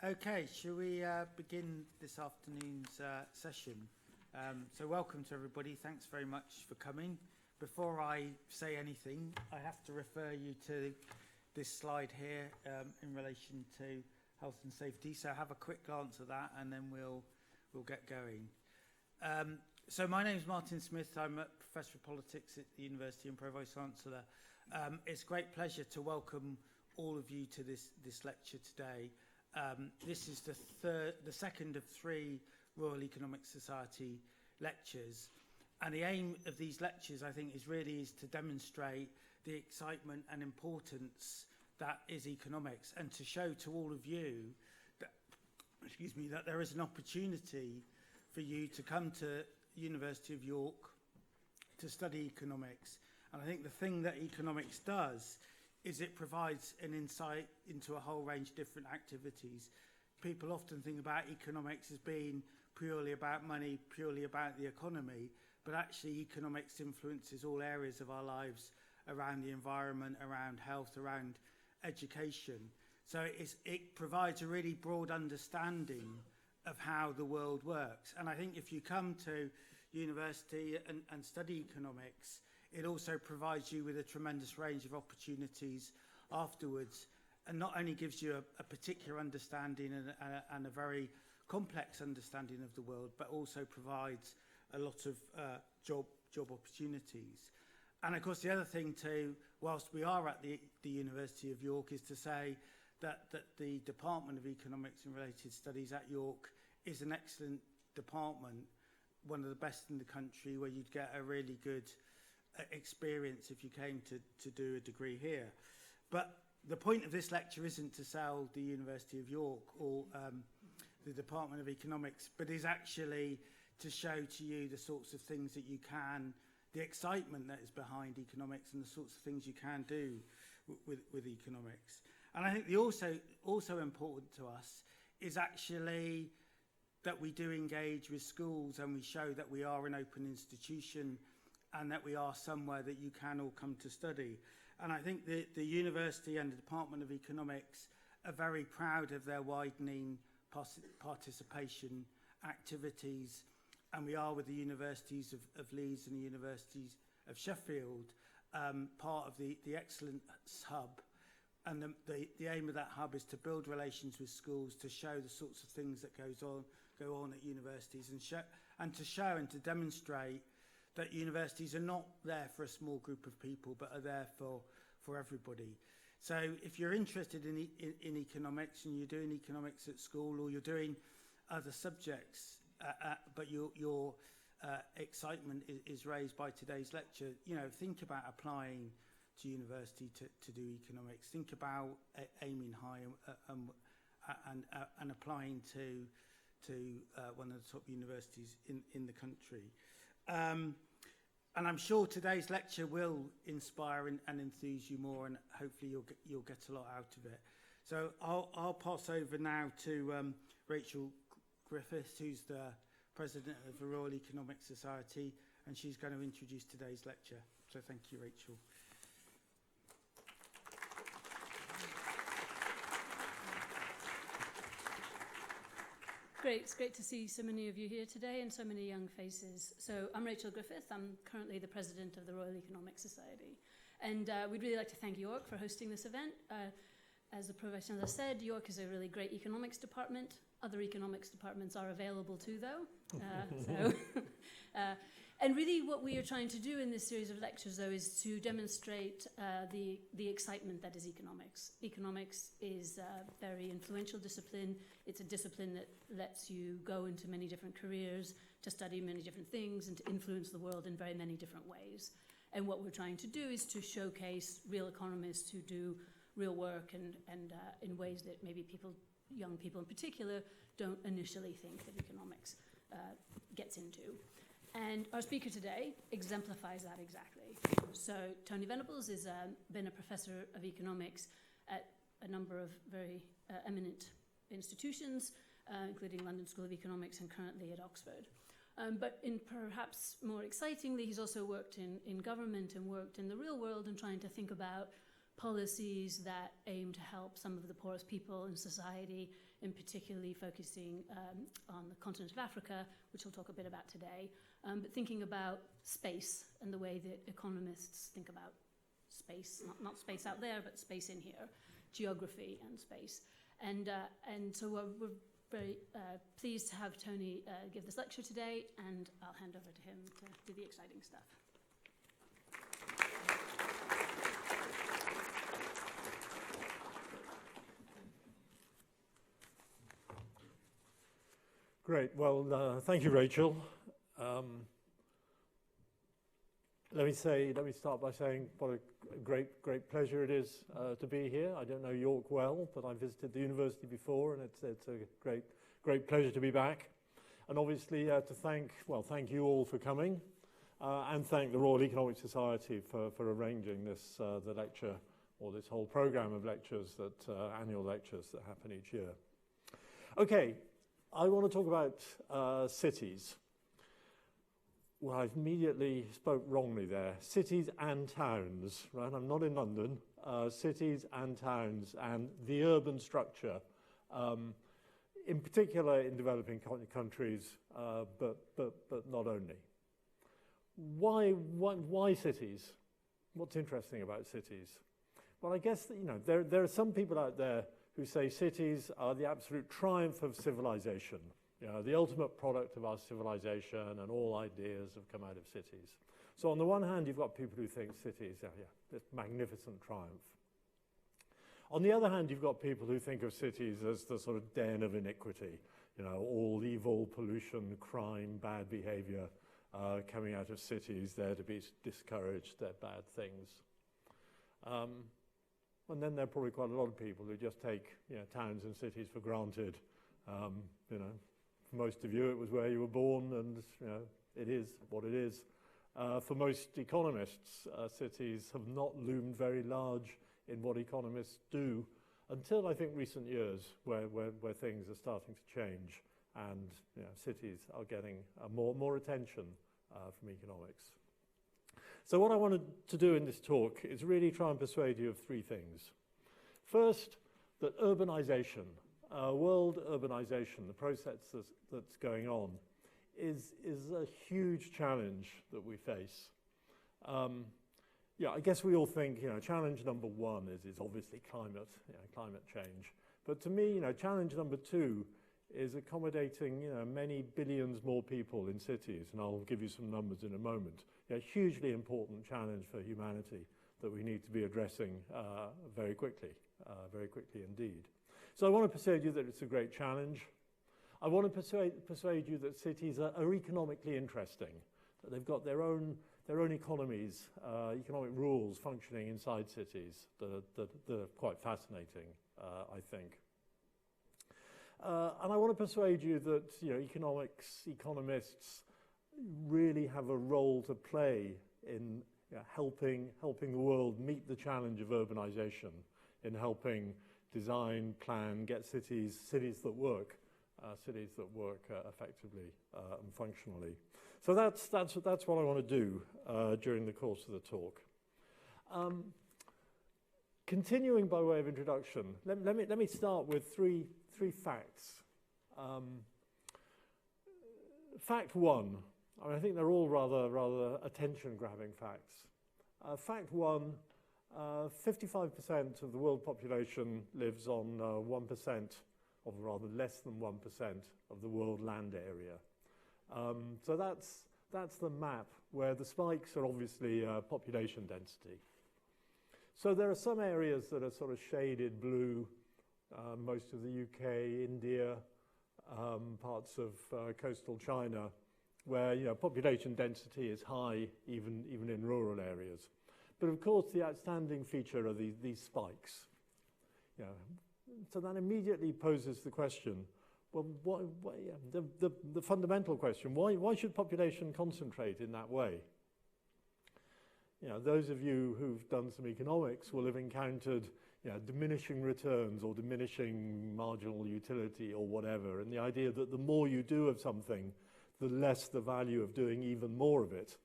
Okay, shall we begin this afternoon's session? So welcome to everybody. Thanks very much for coming. Before I say anything, I have to refer you to this slide here in relation to health and safety. So have a quick glance at that and then we'll get going. So my name is Martin Smith. I'm a Professor of Politics at the University and Provost Chancellor. It's a great pleasure to welcome all of you to this lecture today. This is the second of three Royal Economic Society lectures, and the aim of these lectures, I think, is to demonstrate the excitement and importance that is economics, and to show to all of you that, that there is an opportunity for you to come to University of York to study economics. And I think the thing that economics does is it provides an insight into a whole range of different activities. People often think about economics as being purely about money, purely about the economy, but actually economics influences all areas of our lives around the environment, around health, around education. So it provides a really broad understanding of how the world works. And I think if you come to university and study economics, it also provides you with a tremendous range of opportunities afterwards, and not only gives you a particular understanding and a very complex understanding of the world, but also provides a lot of job opportunities. And of course, the other thing too, whilst we are at the University of York, is to say that the Department of Economics and Related Studies at York is an excellent department, one of the best in the country, where you'd get a really good experience if you came to do a degree here. But the point of this lecture isn't to sell the University of York or the Department of Economics, but is actually to show to you the sorts of things that you can, the excitement that is behind economics and the sorts of things you can do with economics. And I think the also important to us is actually that we do engage with schools and we show that we are an open institution and that we are somewhere that you can all come to study. And I think the university and the Department of Economics are very proud of their widening participation activities. And we are, with the universities of Leeds and the universities of Sheffield, part of the Excellence Hub. And the aim of that hub is to build relations with schools, to show the sorts of things that go on at universities, and to show and to demonstrate that universities are not there for a small group of people, but are there for everybody. So if you're interested in economics and you're doing economics at school, or you're doing other subjects, but your excitement is raised by today's lecture, think about applying to university to do economics. Think about aiming high and applying to one of the top universities in the country. And I'm sure today's lecture will inspire and enthuse you more, and hopefully you'll get a lot out of it. So I'll pass over now to Rachel Griffiths, who's the President of the Royal Economic Society, and she's going to introduce today's lecture. So thank you, Rachel. Great, it's great to see so many of you here today and so many young faces. So I'm Rachel Griffiths, I'm currently the President of the Royal Economic Society. And we'd really like to thank York for hosting this event. As the Provost Chancellor said, York is a really great economics department. Other economics departments are available too, though. And really what we are trying to do in this series of lectures, though, is to demonstrate the excitement that is economics. Economics is a very influential discipline. It's a discipline that lets you go into many different careers, to study many different things, and to influence the world in very many different ways. And what we're trying to do is to showcase real economists who do real work and in ways that maybe young people in particular, don't initially think that economics gets into. And our speaker today exemplifies that exactly. So Tony Venables has been a professor of economics at a number of very eminent institutions, including London School of Economics and currently at Oxford. But perhaps more excitingly, he's also worked in government and worked in the real world and trying to think about policies that aim to help some of the poorest people in society in particularly focusing on the continent of Africa, which we'll talk a bit about today, but thinking about space and the way that economists think about space, not space out there, but space in here, geography and space. And so we're very pleased to have Tony give this lecture today, and I'll hand over to him to do the exciting stuff. Great. Well, thank you, Rachel. Let me start by saying what a great pleasure it is to be here. I don't know York well, but I visited the university before, and it's a great pleasure to be back. And obviously to thank you all for coming, and thank the Royal Economic Society for arranging this the lecture, or this whole program of lectures, annual lectures that happen each year. Okay. I want to talk about cities. Well, I immediately spoke wrongly there. Cities and towns, right? I'm not in London. Cities and towns and the urban structure, in particular in developing countries, but not only. Why cities? What's interesting about cities? Well, I guess that, there are some people out there who say cities are the absolute triumph of civilization, the ultimate product of our civilization, and all ideas have come out of cities. So on the one hand, you've got people who think cities, this magnificent triumph. On the other hand, you've got people who think of cities as the sort of den of iniquity, all evil, pollution, crime, bad behavior coming out of cities, there to be discouraged, they're bad things. And then there are probably quite a lot of people who just take towns and cities for granted. For most of you, it was where you were born, and it is what it is. For most economists, cities have not loomed very large in what economists do until I think recent years, where things are starting to change, and cities are getting more attention from economics. So what I wanted to do in this talk is really try and persuade you of three things. First, that urbanization, world urbanization, the process that's going on, is a huge challenge that we face. I guess we all think, challenge number one is obviously climate change. But to me, challenge number two is accommodating, many billions more people in cities, and I'll give you some numbers in a moment. A hugely important challenge for humanity that we need to be addressing very quickly indeed. So I want to persuade you that it's a great challenge. I want to persuade you that cities are economically interesting, that they've got their own economies, economic rules functioning inside cities that are quite fascinating, I think. And I want to persuade you that economists really have a role to play in helping the world meet the challenge of urbanization, in helping design, plan, get cities that work effectively and functionally. So that's what I want to do during the course of the talk. Continuing by way of introduction, let me start with three facts. Fact one. I think they're all rather attention-grabbing facts. Fact one, 55% of the world population lives on 1%, or rather less than 1% of the world land area. So that's the map where the spikes are obviously population density. So there are some areas that are sort of shaded blue, most of the UK, India, parts of coastal China, where population density is high, even in rural areas. But of course, the outstanding feature are these spikes. So that immediately poses the question: well, the fundamental question: why should population concentrate in that way? Those of you who've done some economics will have encountered diminishing returns or diminishing marginal utility or whatever, and the idea that the more you do of something, the less the value of doing even more of it.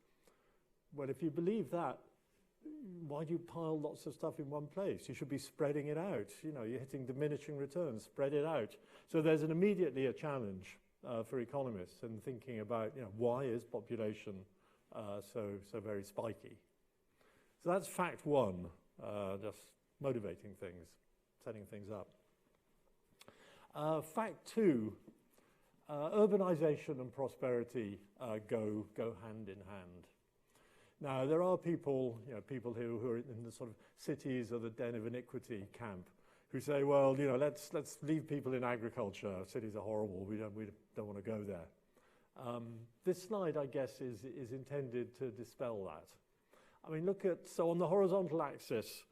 Well, if you believe that, why do you pile lots of stuff in one place? You should be spreading it out. You know, you're hitting diminishing returns, spread it out. So there's immediately a challenge for economists in thinking about, you know, why is population so very spiky? So that's fact one, just motivating things, setting things up. Fact two, urbanization and prosperity go hand in hand. Now, there are people, you know, people who are in the sort of cities or the den of iniquity camp who say, well, you know, let's leave people in agriculture. Cities are horrible. We don't want to go there. This slide, I guess, is intended to dispel that. I mean, look at, so on the horizontal axis,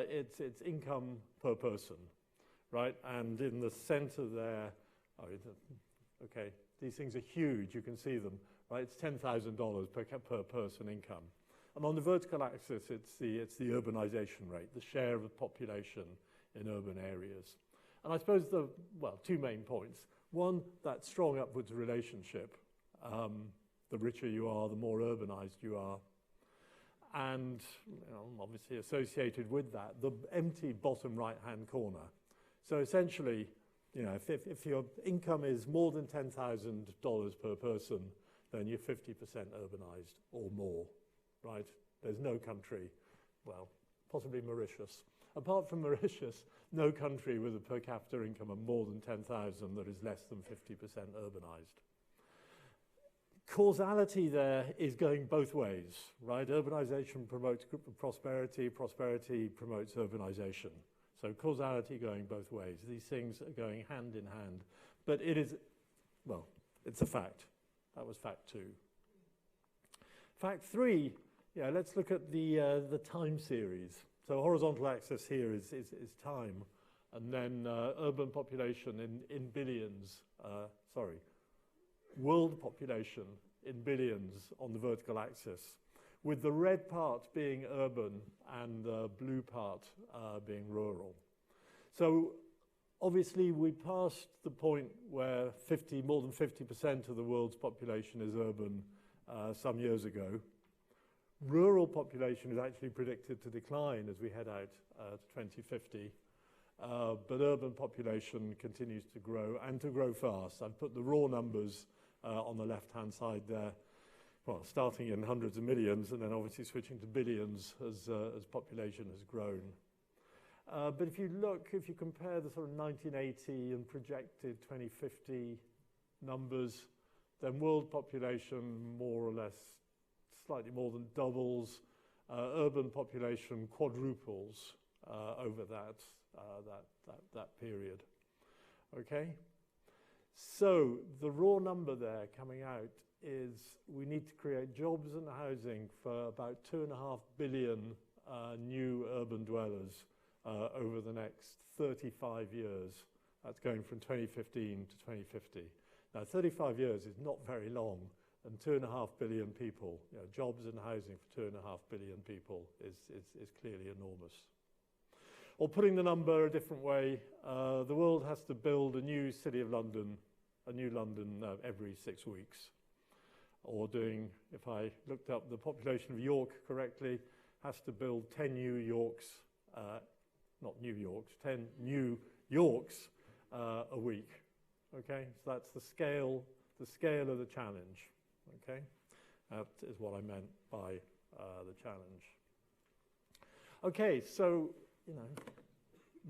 it's income per person, right? And in the center there, okay, these things are huge. You can see them, right? It's $10,000 per person income. And on the vertical axis, it's the urbanization rate, the share of the population in urban areas. And I suppose two main points. One, that strong upwards relationship. The richer you are, the more urbanized you are. And, you know, obviously associated with that, the empty bottom right-hand corner. So essentially, you know, if your income is more than $10,000 per person, then you're 50% urbanized or more, right? There's no country, well, possibly Mauritius. Apart from Mauritius, no country with a per capita income of more than 10,000 that is less than 50% urbanized. Causality there is going both ways, right? Urbanization promotes prosperity, prosperity promotes urbanization. So causality going both ways. These things are going hand in hand. But it is, well, it's a fact. That was fact two. Fact three, yeah, let's look at the time series. So horizontal axis here is time, and then urban population in billions, world population in billions on the vertical axis, with the red part being urban and the blue part being rural. So obviously we passed the point where more than 50% of the world's population is urban some years ago. Rural population is actually predicted to decline as we head out to 2050. But urban population continues to grow, and to grow fast. I've put the raw numbers on the left-hand side there, well, starting in hundreds of millions and then obviously switching to billions as population has grown. But if you compare the sort of 1980 and projected 2050 numbers, then world population more or less slightly more than doubles, urban population quadruples over that period. Okay? So the raw number there coming out is we need to create jobs and housing for about 2.5 billion new urban dwellers over the next 35 years. That's going from 2015 to 2050. Now, 35 years is not very long, and 2.5 billion people, you know, jobs and housing for 2.5 billion people is clearly enormous. Or putting the number a different way, the world has to build a new city of London, every 6 weeks. Or if I looked up the population of York correctly, has to build 10 New Yorks, 10 New Yorks a week. Okay, so that's the scale of the challenge. Okay, that is what I meant by the challenge. Okay, so, you know,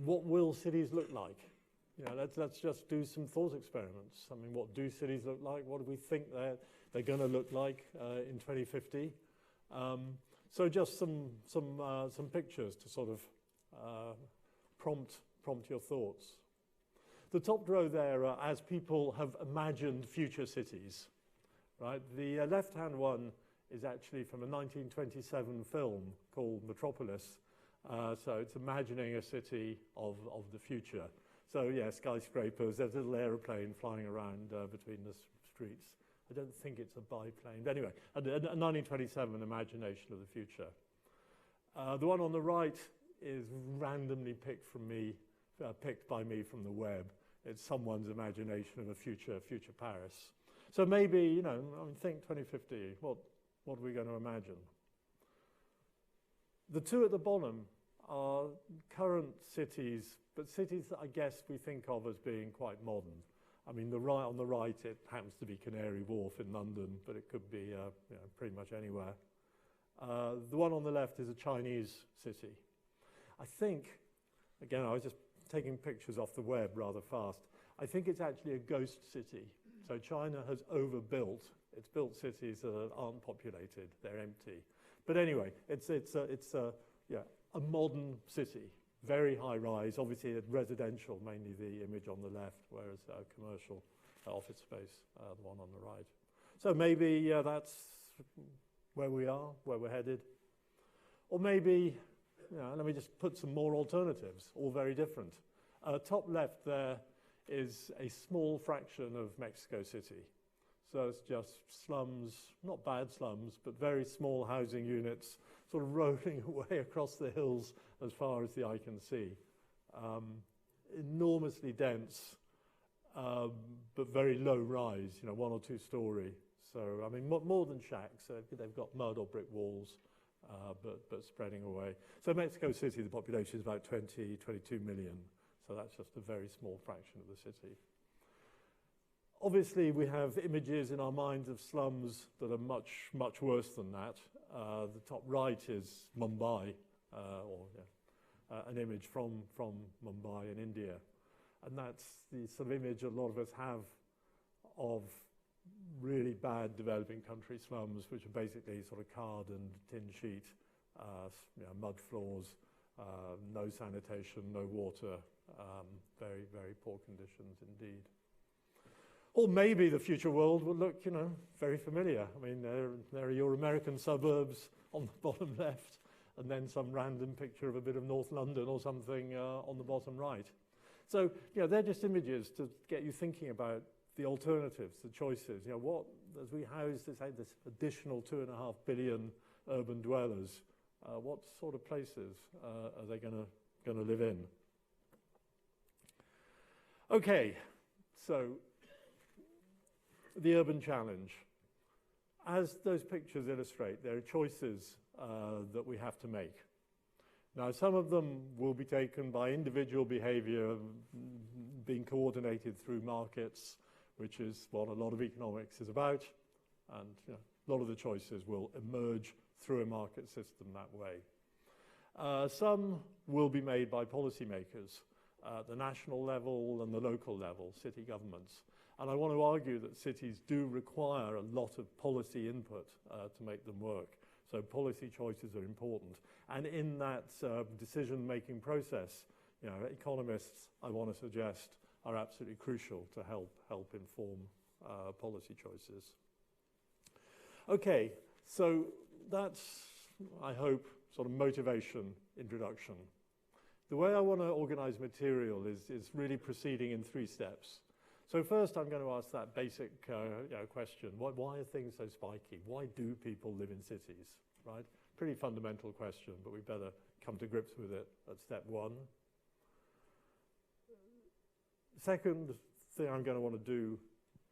what will cities look like? You know, let's just do some thought experiments. I mean, what do cities look like? What do we think they're going to look like in 2050? So just some pictures to sort of prompt your thoughts. The top row there are as people have imagined future cities, right? The left-hand one is actually from a 1927 film called Metropolis. So it's imagining a city of the future. So yeah, skyscrapers, there's a little aeroplane flying around between the streets. I don't think it's a biplane. But anyway, a 1927 imagination of the future. The one on the right is randomly picked by me from the web. It's someone's imagination of a future Paris. So maybe, you know, I mean, think 2050. What are we going to imagine? The two at the bottom are current cities, but cities that I guess we think of as being quite modern. I mean, on the right, it happens to be Canary Wharf in London, but it could be pretty much anywhere. The one on the left is a Chinese city. I think, again, I was just taking pictures off the web rather fast. I think it's actually a ghost city. So China has overbuilt. It's built cities that aren't populated. They're empty. But anyway, it's a modern city, very high rise. Obviously, it's residential, mainly the image on the left, whereas commercial office space, the one on the right. So maybe that's where we are, where we're headed. Or maybe, let me just put some more alternatives, all very different. Top left there is a small fraction of Mexico City. So it's just slums, not bad slums, but very small housing units, sort of rolling away across the hills as far as the eye can see. Enormously dense, but very low rise, 1 or 2 story. So, I mean, more than shacks. They've got mud or brick walls, but spreading away. So Mexico City, the population is about 22 million. So that's just a very small fraction of the city. Obviously, we have images in our minds of slums that are much, much worse than that. The top right is Mumbai, an image from Mumbai in India. And that's the sort of image a lot of us have of really bad developing country slums, which are basically sort of hardened tin sheet, mud floors, no sanitation, no water, very, very poor conditions indeed. Or maybe the future world will look, very familiar. I mean, there are your American suburbs on the bottom left, and then some random picture of a bit of North London or something on the bottom right. So, they're just images to get you thinking about the alternatives, the choices. As we house this additional 2.5 billion urban dwellers, what sort of places are they going to live in? Okay, so the urban challenge. As those pictures illustrate, there are choices that we have to make. Now, some of them will be taken by individual behavior being coordinated through markets, which is what a lot of economics is about. And a lot of the choices will emerge through a market system that way. Some will be made by policymakers at the national level and the local level, city governments. And I want to argue that cities do require a lot of policy input to make them work. So policy choices are important. And in that decision-making process, economists, I want to suggest, are absolutely crucial to help inform policy choices. Okay, so that's, I hope, sort of motivation introduction. The way I want to organize material is really proceeding in 3 steps. So first, I'm going to ask that basic question. Why are things so spiky? Why do people live in cities, right? Pretty fundamental question, but we better come to grips with it at step 1. Second thing I'm going to want to do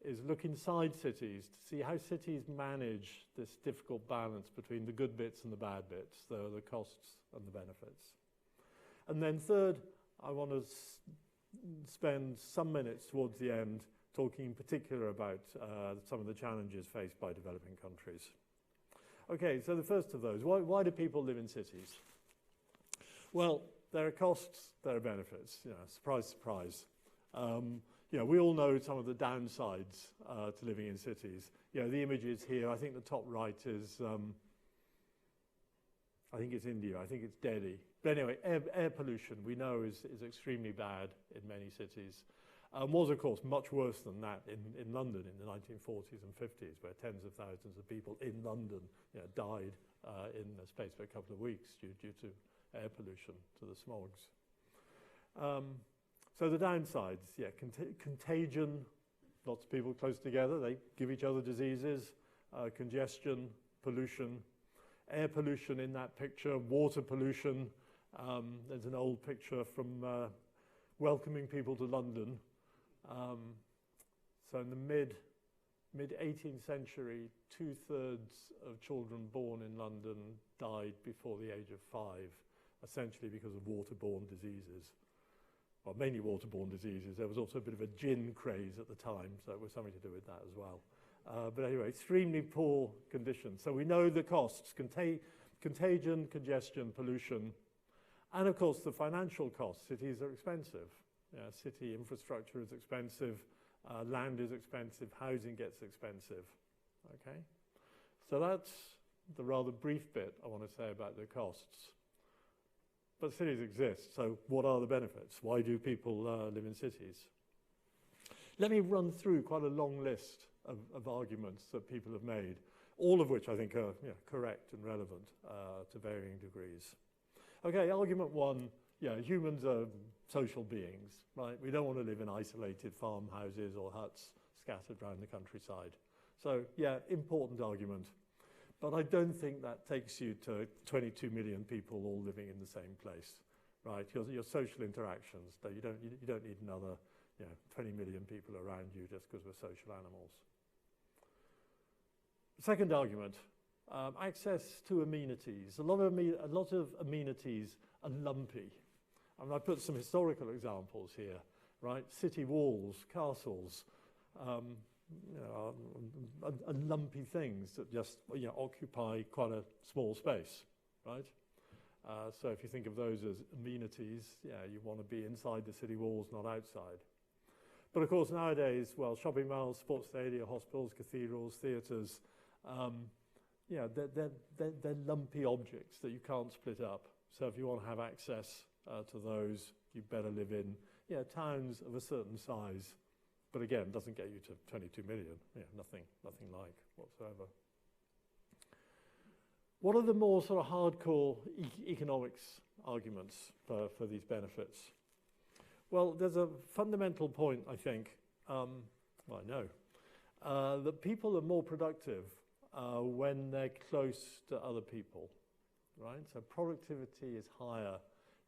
is look inside cities to see how cities manage this difficult balance between the good bits and the bad bits, the costs and the benefits. And then third, I want to spend some minutes towards the end talking in particular about some of the challenges faced by developing countries. Okay, so the first of those, why do people live in cities? Well, there are costs, there are benefits, surprise, surprise. We all know some of the downsides to living in cities. The images here, I think the top right is, I think it's India, I think it's Delhi. But anyway, air pollution, we know, is extremely bad in many cities. Was, of course, much worse than that in London in the 1940s and 50s, where tens of thousands of people in London died in the space of a couple of weeks due to air pollution, to the smogs. So the downsides, contagion, lots of people close together, they give each other diseases, congestion, pollution, air pollution in that picture, water pollution. There's an old picture from welcoming people to London. So in the mid-18th century, 2/3 of children born in London died before the age of 5, essentially because of waterborne diseases. Well, mainly waterborne diseases. There was also a bit of a gin craze at the time, so it was something to do with that as well. But anyway, extremely poor conditions. So we know the costs, contagion, congestion, pollution, and of course the financial costs. Cities are expensive. City infrastructure is expensive, land is expensive, housing gets expensive. Okay? So that's the rather brief bit I want to say about the costs. But cities exist, so what are the benefits? Why do people live in cities? Let me run through quite a long list of arguments that people have made, all of which I think are correct and relevant to varying degrees. Okay, argument one, humans are social beings, right? We don't want to live in isolated farmhouses or huts scattered around the countryside. So, important argument. But I don't think that takes you to 22 million people all living in the same place, right? Your social interactions, you don't need another 20 million people around you just because we're social animals. Second argument, access to amenities. A lot of amenities are lumpy. I put some historical examples here, right? City walls, castles, are lumpy things that just occupy quite a small space, right? So if you think of those as amenities, you want to be inside the city walls, not outside. But of course nowadays, shopping malls, sports stadia, hospitals, cathedrals, theatres, they're lumpy objects that you can't split up. So if you want to have access to those, you better live in towns of a certain size. But again, doesn't get you to 22 million. Nothing like whatsoever. What are the more sort of hardcore economics arguments for these benefits? Well, there's a fundamental point, I think, I know, that people are more productive when they're close to other people, right? So productivity is higher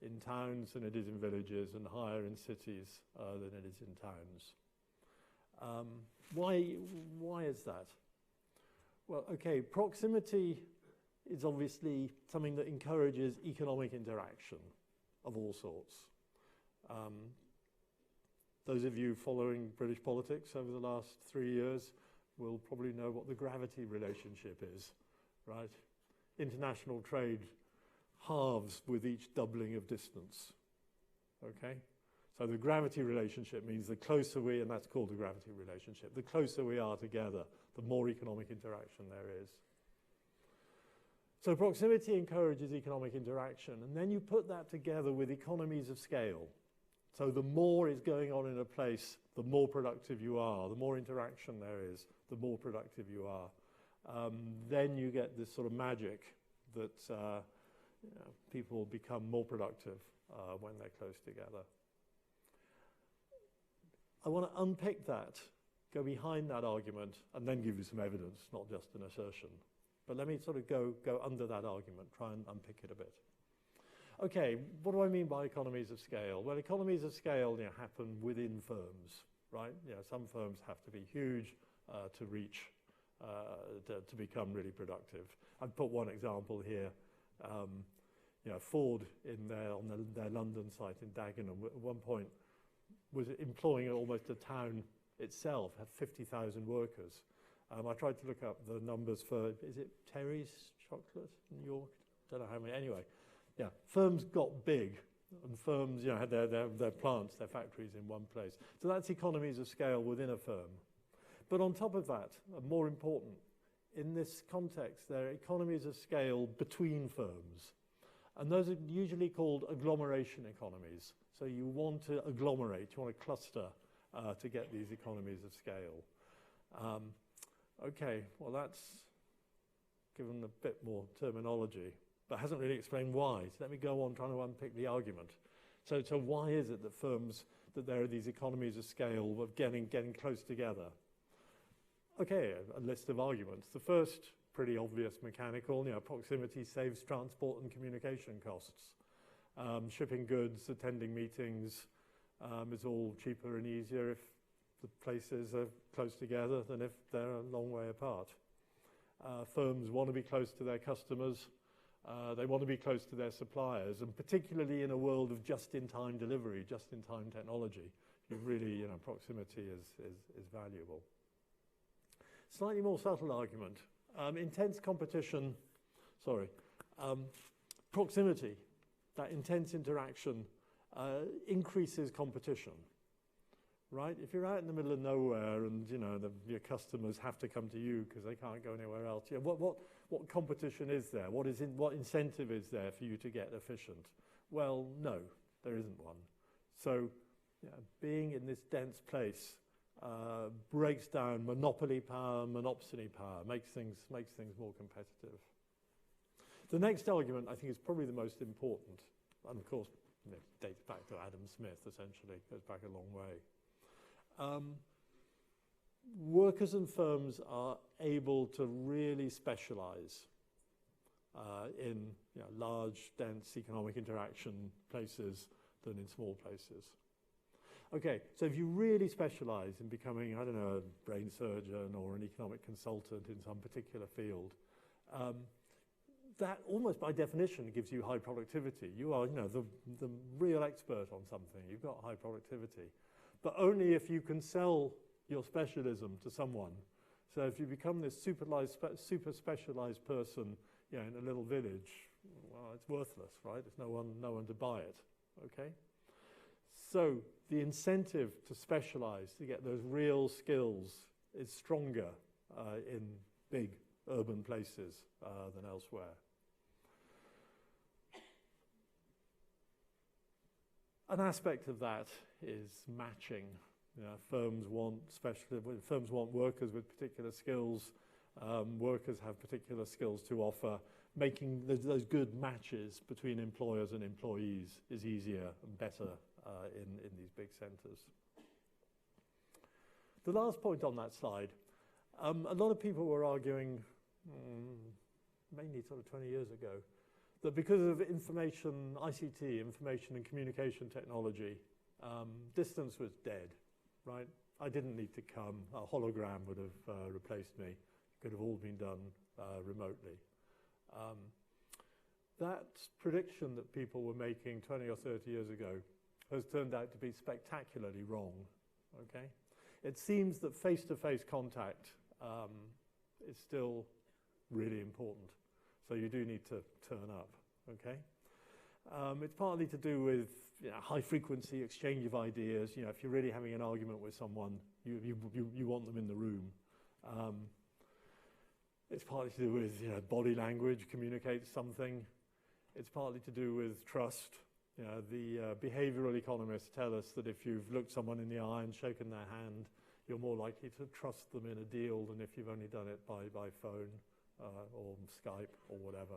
in towns than it is in villages and higher in cities than it is in towns. Why is that? Well, okay, proximity is obviously something that encourages economic interaction of all sorts. Those of you following British politics over the last 3 years will probably know what the gravity relationship is, right? International trade halves with each doubling of distance, okay? So the gravity relationship means the closer and that's called the gravity relationship, the closer we are together, the more economic interaction there is. So proximity encourages economic interaction, and then you put that together with economies of scale. So the more is going on in a place, the more productive you are, the more interaction there is, the more productive you are. Then you get this sort of magic that people become more productive when they're close together. I want to unpick that, go behind that argument, and then give you some evidence, not just an assertion. But let me sort of go under that argument, try and unpick it a bit. Okay, what do I mean by economies of scale? Well, economies of scale happen within firms, right? Some firms have to be huge to reach, to become really productive. I've put one example here. Ford on their London site in Dagenham at one point was employing almost a town itself, had 50,000 workers. I tried to look up the numbers for, is it Terry's Chocolate in York? Don't know how many. Anyway, firms got big, and firms had their plants, their factories in one place. So that's economies of scale within a firm. But on top of that, and more important, in this context, there are economies of scale between firms. And those are usually called agglomeration economies. So you want to agglomerate, you want to cluster to get these economies of scale. Okay, well that's given a bit more terminology, but hasn't really explained why. So let me go on trying to unpick the argument. So why is it that there are these economies of scale of getting close together? Okay, a list of arguments. The first, pretty obvious, mechanical, proximity saves transport and communication costs. Shipping goods, attending meetings is all cheaper and easier if the places are close together than if they're a long way apart. Firms want to be close to their customers. They want to be close to their suppliers, and particularly in a world of just-in-time delivery, just-in-time technology, really, proximity is valuable. Slightly more subtle argument. Intense competition, proximity, that intense interaction increases competition, right? If you're out in the middle of nowhere and, your customers have to come to you because they can't go anywhere else, what competition is there? What incentive is there for you to get efficient? Well, no, there isn't one. So, being in this dense place breaks down monopoly power, monopsony power, makes things more competitive. The next argument, I think, is probably the most important, and of course, dates back to Adam Smith, essentially, goes back a long way. Workers and firms are able to really specialize in large, dense economic interaction places than in small places. Okay, so if you really specialize in becoming, I don't know, a brain surgeon or an economic consultant in some particular field, that almost by definition gives you high productivity. You are, the real expert on something. You've got high productivity. But only if you can sell your specialism to someone. So if you become this super specialized person, in a little village, well, it's worthless, right? There's no one to buy it, okay? So the incentive to specialize, to get those real skills, is stronger in big urban places than elsewhere. An aspect of that is matching. Firms want workers with particular skills. Workers have particular skills to offer. Making those good matches between employers and employees is easier and better in these big centres. The last point on that slide, a lot of people were arguing, mainly sort of 20 years ago, that because of ICT, information and communication technology, distance was dead, right? I didn't need to come. A hologram would have replaced me. It could have all been done remotely. That prediction that people were making 20 or 30 years ago has turned out to be spectacularly wrong, okay? It seems that face-to-face contact is still really important. So you do need to turn up, okay? It's partly to do with high-frequency exchange of ideas. If you're really having an argument with someone, you want them in the room. It's partly to do with body language communicates something. It's partly to do with trust. The behavioral economists tell us that if you've looked someone in the eye and shaken their hand, you're more likely to trust them in a deal than if you've only done it by phone or Skype or whatever.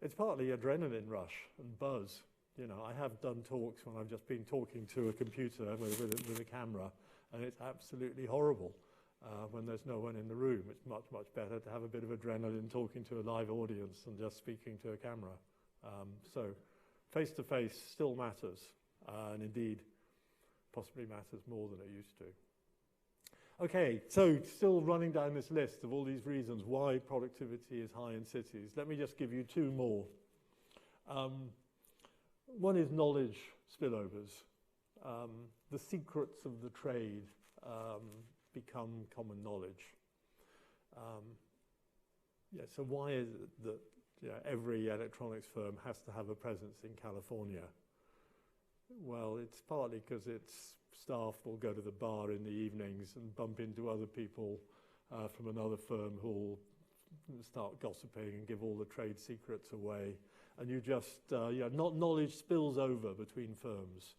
It's partly adrenaline rush and buzz. I have done talks when I've just been talking to a computer with a camera, and it's absolutely horrible when there's no one in the room. It's much, much better to have a bit of adrenaline talking to a live audience than just speaking to a camera. So face-to-face still matters, and indeed possibly matters more than it used to. Okay, so still running down this list of all these reasons why productivity is high in cities. Let me just give you two more. One is knowledge spillovers. The secrets of the trade become common knowledge. So why is it that every electronics firm has to have a presence in California? Well, it's partly because its staff will go to the bar in the evenings and bump into other people from another firm who will start gossiping and give all the trade secrets away. And you just, knowledge spills over between firms.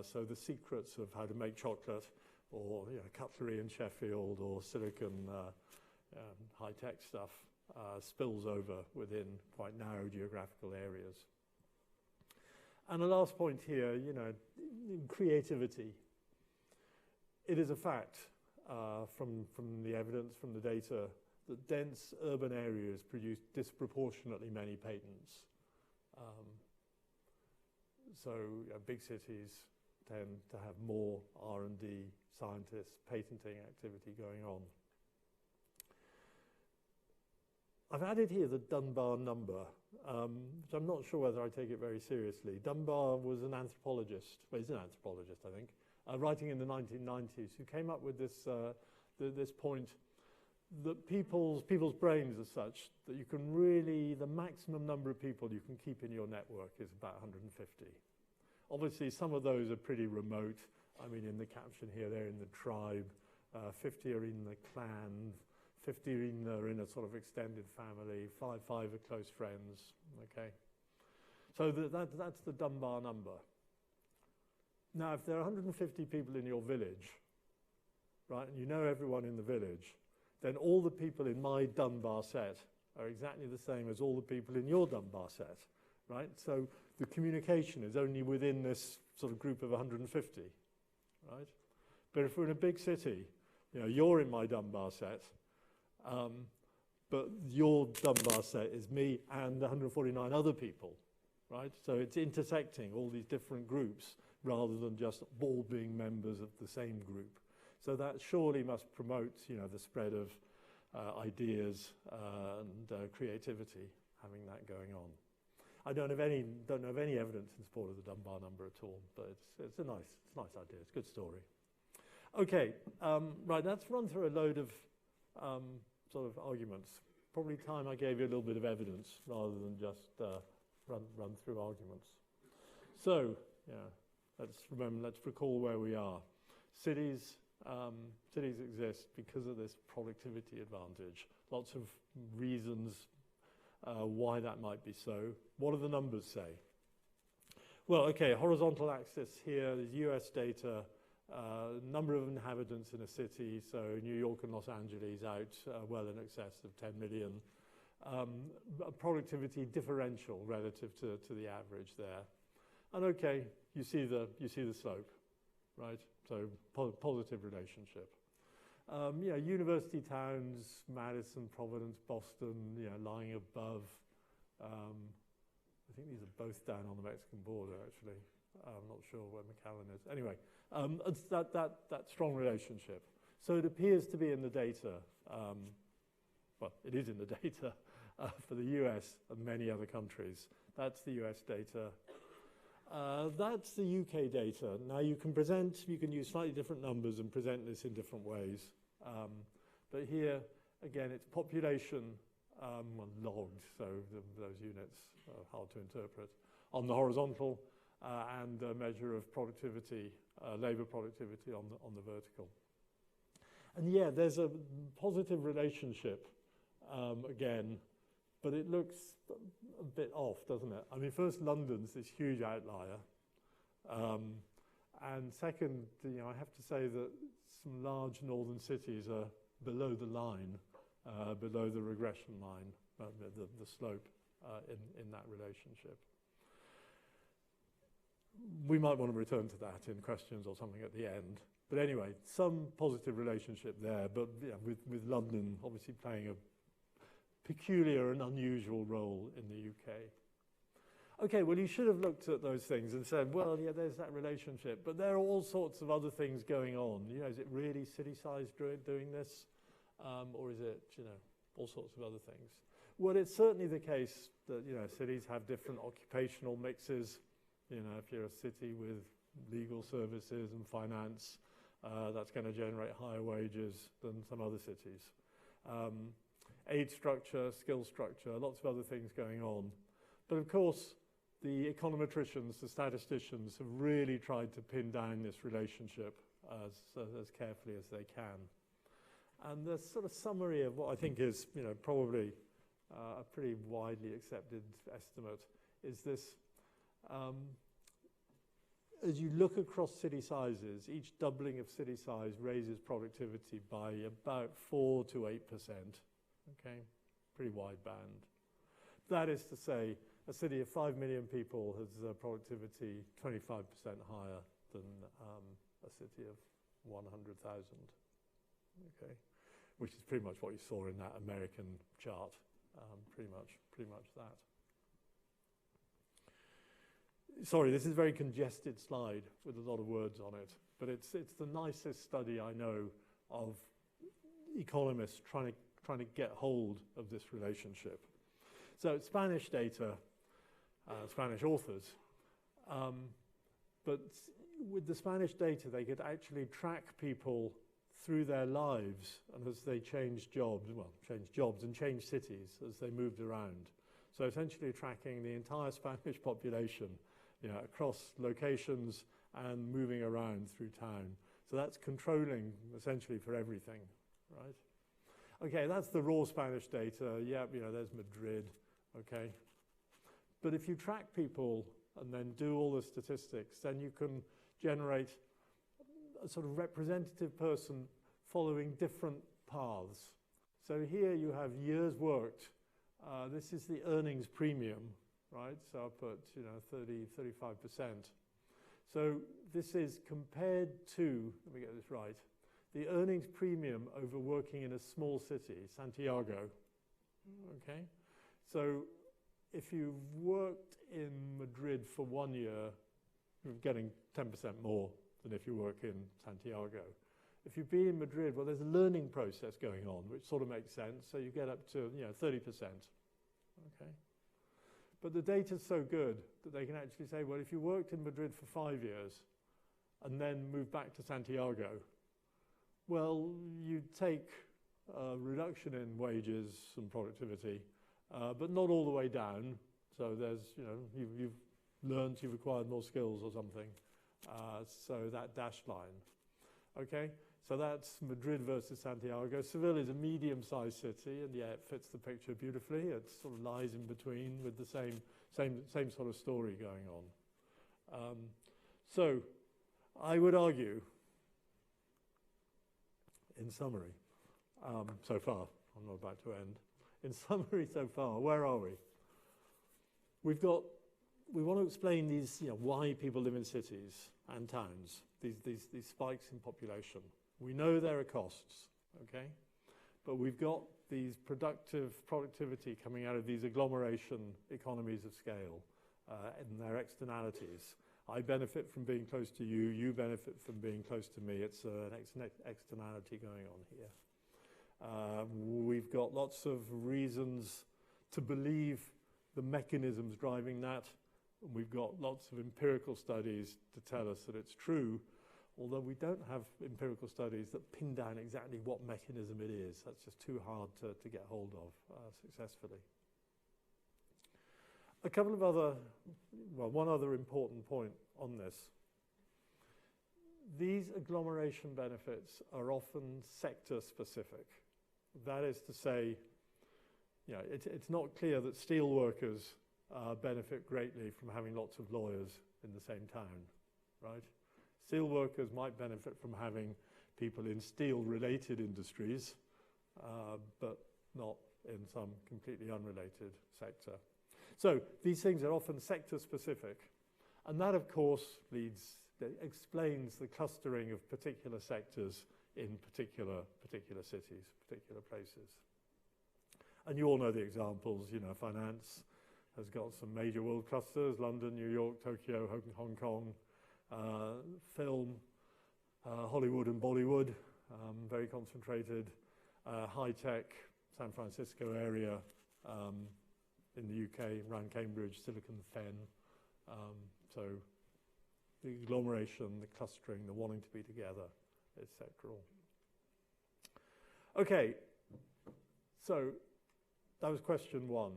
So the secrets of how to make chocolate or cutlery in Sheffield or silicon high-tech stuff spills over within quite narrow geographical areas. And the last point here, creativity. It is a fact from the evidence, from the data, that dense urban areas produce disproportionately many patents. So big cities tend to have more R&D, scientists, patenting activity going on. I've added here the Dunbar number, which I'm not sure whether I take it very seriously. Dunbar was an anthropologist, well, he's an anthropologist, I think, writing in the 1990s, who came up with this, this point that people's brains are such that you can really, the maximum number of people you can keep in your network is about 150. Obviously, some of those are pretty remote. I mean, in the caption here, they're in the tribe, 50 are in the clan, 50 are in a sort of extended family, five are close friends, okay? So that's the Dunbar number. Now, if there are 150 people in your village, right, and you know everyone in the village, then all the people in my Dunbar set are exactly the same as all the people in your Dunbar set, right? So the communication is only within this sort of group of 150, right? But if we're in a big city, you know, you're in my Dunbar set, but your Dunbar set is me and 149 other people, right? So it's intersecting all these different groups rather than just all being members of the same group. So that surely must promote, you know, the spread of ideas and creativity, having that going on. I don't have any evidence in support of the Dunbar number at all, but it's a nice idea. It's a good story. Okay, right. Let's run through a load of sort of arguments. Probably time I gave you a little bit of evidence rather than just run through arguments. So, yeah, let's recall where we are. Cities exist because of this productivity advantage. Lots of reasons why that might be so. What do the numbers say? Well, okay, horizontal axis here is US data, number of inhabitants in a city, so New York and Los Angeles out well in excess of 10 million. Productivity differential relative to the average there. And okay, you see the slope, right? So positive relationship. You know, university towns, Madison, Providence, Boston, you know, lying above. I think these are both down on the Mexican border, actually. I'm not sure where McAllen is. Anyway, it's that strong relationship. So it appears to be in the data. Well, it is in the data for the US and many other countries. That's the US data. That's the UK data. Now you can use slightly different numbers and present this in different ways. But here, again, it's population logged, so those units are hard to interpret, on the horizontal, and a measure of productivity, labour productivity on the vertical. And yeah, there's a positive relationship, again, but it looks a bit off, doesn't it? I mean, first, London's this huge outlier. And second, you know, I have to say that some large northern cities are below the line, below the regression line, the slope in that relationship. We might want to return to that in questions or something at the end. But anyway, some positive relationship there, but yeah, with London obviously playing a peculiar and unusual role in the UK. Okay, well, you should have looked at those things and said, well, yeah, there's that relationship, but there are all sorts of other things going on. You know, is it really city size doing this? Or is it, you know, all sorts of other things? Well, it's certainly the case that, you know, cities have different occupational mixes. You know, if you're a city with legal services and finance, that's going to generate higher wages than some other cities. Age structure, skill structure, lots of other things going on. But of course, the econometricians, the statisticians have really tried to pin down this relationship as carefully as they can. And the sort of summary of what I think is, you know, probably a pretty widely accepted estimate is this. As you look across city sizes, each doubling of city size raises productivity by about 4 to 8%. Okay, pretty wide band. That is to say, a city of 5 million people has productivity 25% higher than a city of 100,000. Okay, which is pretty much what you saw in that American chart. Pretty much that. sorry, this is a very congested slide with a lot of words on it, but it's the nicest study I know of economists trying to get hold of this relationship. So it's Spanish data, Spanish authors, but with the Spanish data they could actually track people through their lives and as they changed jobs and changed cities as they moved around. So essentially tracking the entire Spanish population, across locations and moving around through town. So that's controlling essentially for everything, right? Okay, that's the raw Spanish data. Yeah, there's Madrid, okay. But if you track people and then do all the statistics, then you can generate a sort of representative person following different paths. So here you have years worked. This is the earnings premium, right? So I'll put, 35%. So this is compared to, let me get this right, the earnings premium over working in a small city, Santiago, okay? So if you've worked in Madrid for 1 year, you're getting 10% more than if you work in Santiago. If you've been in Madrid, well, there's a learning process going on, which sort of makes sense. So you get up to 30%. Okay. But the data's so good that they can actually say, well, if you worked in Madrid for 5 years and then moved back to Santiago, well, you'd take a reduction in wages and productivity, but not all the way down. So there's, you've learned, you've acquired more skills or something. So that dashed line. Okay, so that's Madrid versus Santiago. Seville is a medium-sized city, and yeah, it fits the picture beautifully. It sort of lies in between with the same sort of story going on. So I would argue, in summary, so far, I'm not about to end. In summary so far, where are we? We want to explain these, why people live in cities and towns, these spikes in population. We know there are costs, okay? But we've got these productivity coming out of these agglomeration economies of scale and their externalities. I benefit from being close to you, you benefit from being close to me. It's an externality going on here. We've got lots of reasons to believe the mechanisms driving that. We've got lots of empirical studies to tell us that it's true, although we don't have empirical studies that pin down exactly what mechanism it is. That's just too hard to get hold of successfully. A couple of one other important point on this. These agglomeration benefits are often sector specific. That is to say, it's not clear that steel workers benefit greatly from having lots of lawyers in the same town, right? Steel workers might benefit from having people in steel-related industries, but not in some completely unrelated sector. So these things are often sector-specific, and that, of course, explains the clustering of particular sectors in particular cities, particular places. And you all know the examples, finance has got some major world clusters, London, New York, Tokyo, Hong Kong, film, Hollywood and Bollywood, very concentrated, high-tech, San Francisco area, in the UK, around Cambridge, Silicon Fen. So the agglomeration, the clustering, the wanting to be together is sectoral. Okay, so that was question one.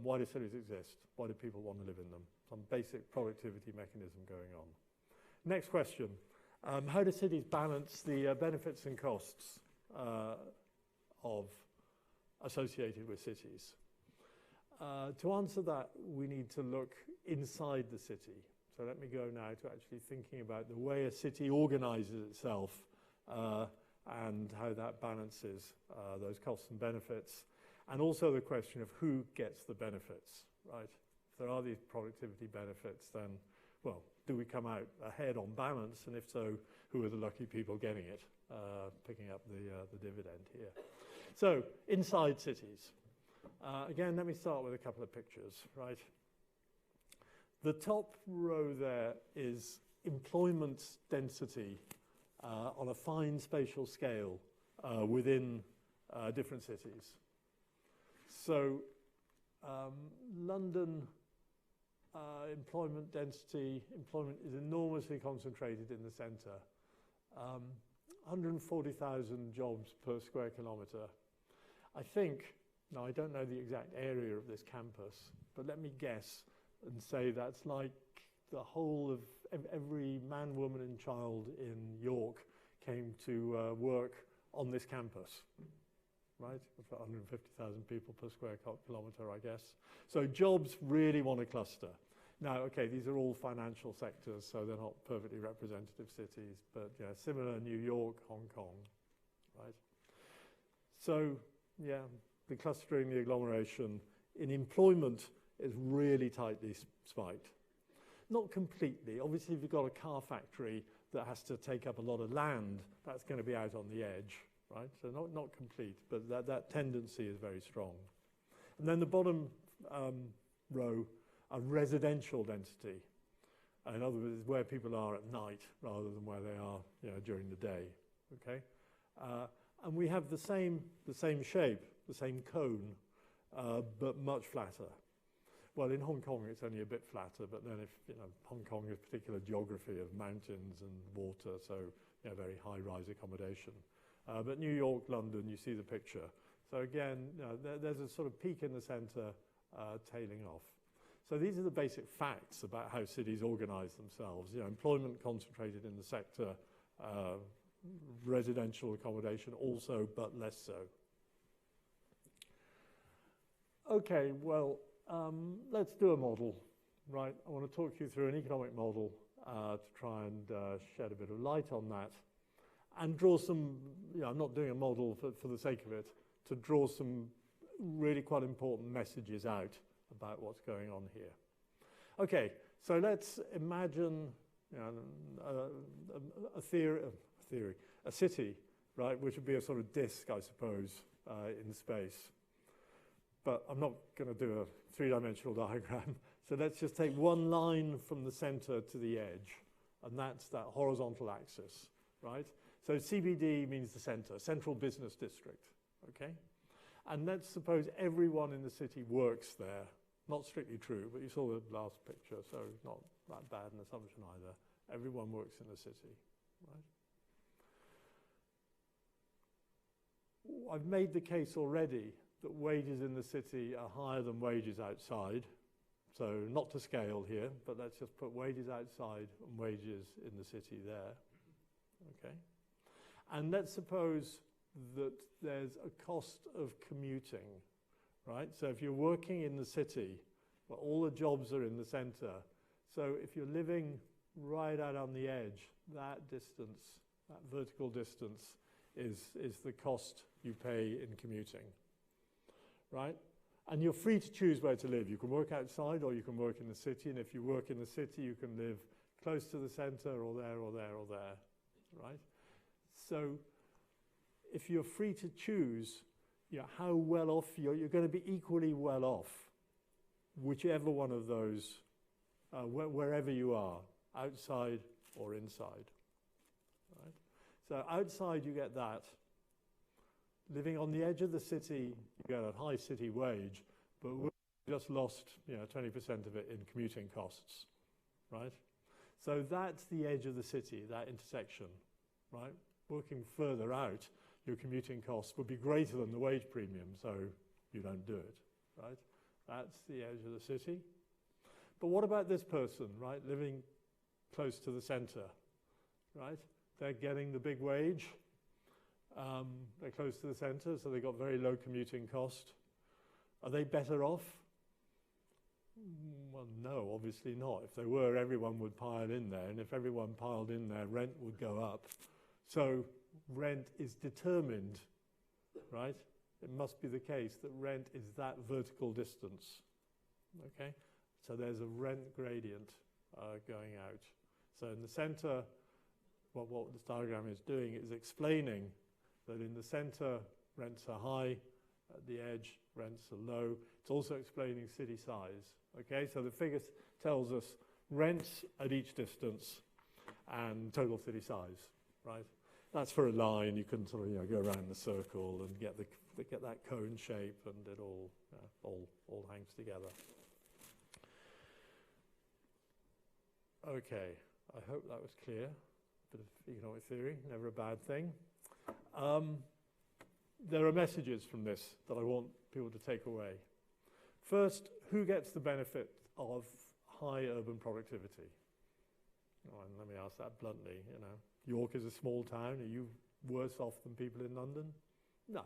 Why do cities exist? Why do people want to live in them? Some basic productivity mechanism going on. Next question. How do cities balance the benefits and costs associated with cities? To answer that, we need to look inside the city. So let me go now to actually thinking about the way a city organizes itself and how that balances those costs and benefits. And also the question of who gets the benefits, right? If there are these productivity benefits, then, well, do we come out ahead on balance? And if so, who are the lucky people getting it, picking up the dividend here? So, inside cities. Again, let me start with a couple of pictures, right? The top row there is employment density on a fine spatial scale within different cities. So London employment density, employment is enormously concentrated in the centre. 140,000 jobs per square kilometre. I think, now I don't know the exact area of this campus, but let me guess and say that's like the whole of every man, woman and child in York came to work on this campus, right? About 150,000 people per square kilometre, I guess. So jobs really want to cluster. Now, okay, these are all financial sectors, so they're not perfectly representative cities, but yeah, similar New York, Hong Kong, right? So, yeah, the clustering, the agglomeration in employment is really tightly spiked. Not completely. Obviously, if you've got a car factory that has to take up a lot of land, that's going to be out on the edge, right? So not complete, but that tendency is very strong. And then the bottom row are residential density. In other words, where people are at night rather than where they are, during the day. Okay, and we have the same shape, the same cone, but much flatter. Well, in Hong Kong it's only a bit flatter, but then if Hong Kong has particular geography of mountains and water, so very high-rise accommodation. But New York, London, you see the picture. So again, there's a sort of peak in the centre, tailing off. So these are the basic facts about how cities organise themselves. Employment concentrated in the sector, residential accommodation also, but less so. Okay, well, let's do a model, right? I want to talk you through an economic model to try and shed a bit of light on that and draw some, I'm not doing a model for the sake of it, to draw some really quite important messages out about what's going on here. Okay, so let's imagine a city, right, which would be a sort of disk, I suppose, in space. But I'm not going to do a three-dimensional diagram. So let's just take one line from the center to the edge, and that's that horizontal axis, right? So CBD means the center, central business district, okay? And let's suppose everyone in the city works there. Not strictly true, but you saw the last picture, so not that bad an assumption either. Everyone works in the city, right? I've made the case already that wages in the city are higher than wages outside. So not to scale here, but let's just put wages outside and wages in the city there, okay? And let's suppose that there's a cost of commuting, right? So if you're working in the city, well, all the jobs are in the center. So if you're living right out on the edge, that distance, that vertical distance is the cost you pay in commuting, right? And you're free to choose where to live. You can work outside or you can work in the city. And if you work in the city, you can live close to the center or there or there or there, right? So if you're free to choose, how well off you're going to be equally well off, whichever one of those, wherever you are, outside or inside, right? So outside you get that. Living on the edge of the city, you get a high city wage, but we just lost 20% of it in commuting costs, right? So that's the edge of the city, that intersection, right? Working further out, your commuting costs would be greater than the wage premium, so you don't do it, right? That's the edge of the city. But what about this person, right, living close to the center, right? They're getting the big wage. They're close to the center, so they've got very low commuting cost. Are they better off? Well, no, obviously not. If they were, everyone would pile in there, and if everyone piled in there, rent would go up. So rent is determined, right? It must be the case that rent is that vertical distance, okay? So there's a rent gradient going out. So in the center, what this diagram is doing is explaining that in the center, rents are high, At the edge, rents are low. It's also explaining city size. Okay, so the figure tells us rents at each distance and total city size, right? That's for a line. You can sort of go around the circle and get that cone shape, and it all hangs together. Okay, I hope that was clear. Bit of economic theory, never a bad thing. There are messages from this that I want people to take away. First, who gets the benefit of high urban productivity? Oh, and let me ask that bluntly. York is a small town. Are you worse off than people in London? No,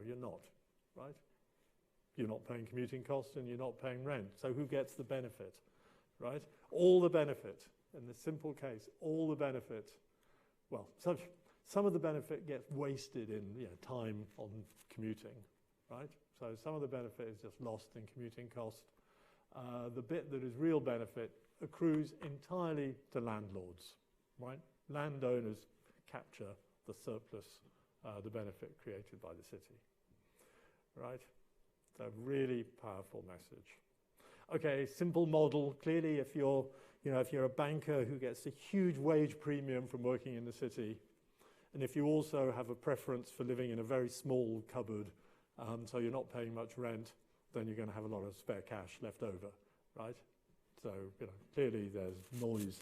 you're not, right? You're not paying commuting costs and you're not paying rent. So who gets the benefit, right? All the benefit, in this simple case, all the benefit, well, some of the benefit gets wasted in time on commuting, right? So some of the benefit is just lost in commuting cost. The bit that is real benefit accrues entirely to landlords, right? Landowners capture the surplus, the benefit created by the city, right? So really powerful message. Okay, simple model. Clearly, if you're a banker who gets a huge wage premium from working in the city, and if you also have a preference for living in a very small cupboard, so you're not paying much rent, then you're going to have a lot of spare cash left over, right? So clearly there's noise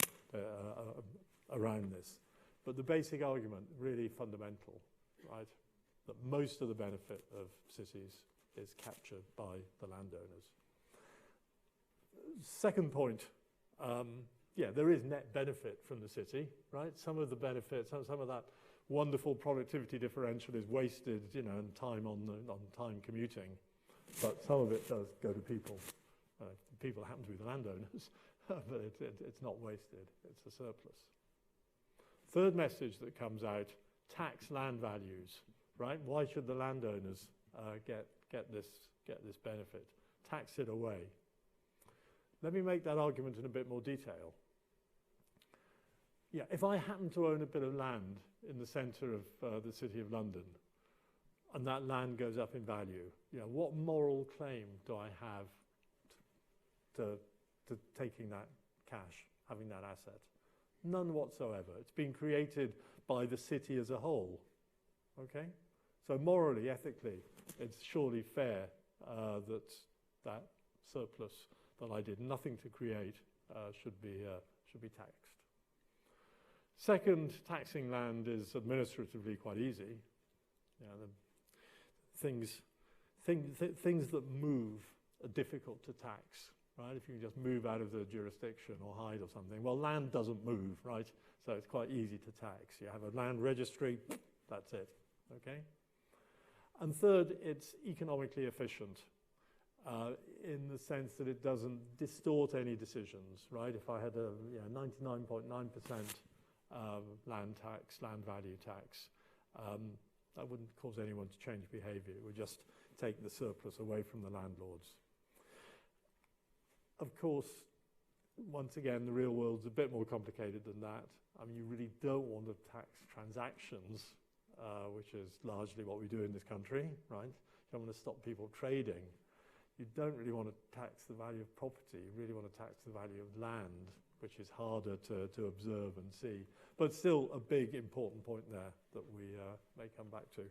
around this. But the basic argument, really fundamental, right? That most of the benefit of cities is captured by the landowners. Second point, there is net benefit from the city, right? Some of the benefits, some of that wonderful productivity differential is wasted, and time on time commuting, but some of it does go to people. People happen to be the landowners, but it's not wasted. It's a surplus. Third message that comes out: tax land values, right? Why should the landowners get this benefit? Tax it away. Let me make that argument in a bit more detail. Yeah, if I happen to own a bit of land in the centre of the City of London, and that land goes up in value, what moral claim do I have to taking that cash, having that asset? None whatsoever. It's been created by the city as a whole. Okay? So morally, ethically, it's surely fair that surplus that I did nothing to create should be taxed. Second, taxing land is administratively quite easy. Things that move are difficult to tax, right? If you can just move out of the jurisdiction or hide or something. Well, land doesn't move, right? So it's quite easy to tax. You have a land registry, that's it, okay? And third, it's economically efficient in the sense that it doesn't distort any decisions, right? If I had a 99.9% land value tax, that wouldn't cause anyone to change behaviour. It would just take the surplus away from the landlords. Of course, once again, the real world's a bit more complicated than that. I mean, you really don't want to tax transactions, which is largely what we do in this country, right? You don't want to stop people trading. You don't really want to tax the value of property. You really want to tax the value of land, which is harder to observe and see. But still a big, important point there that we may come back to.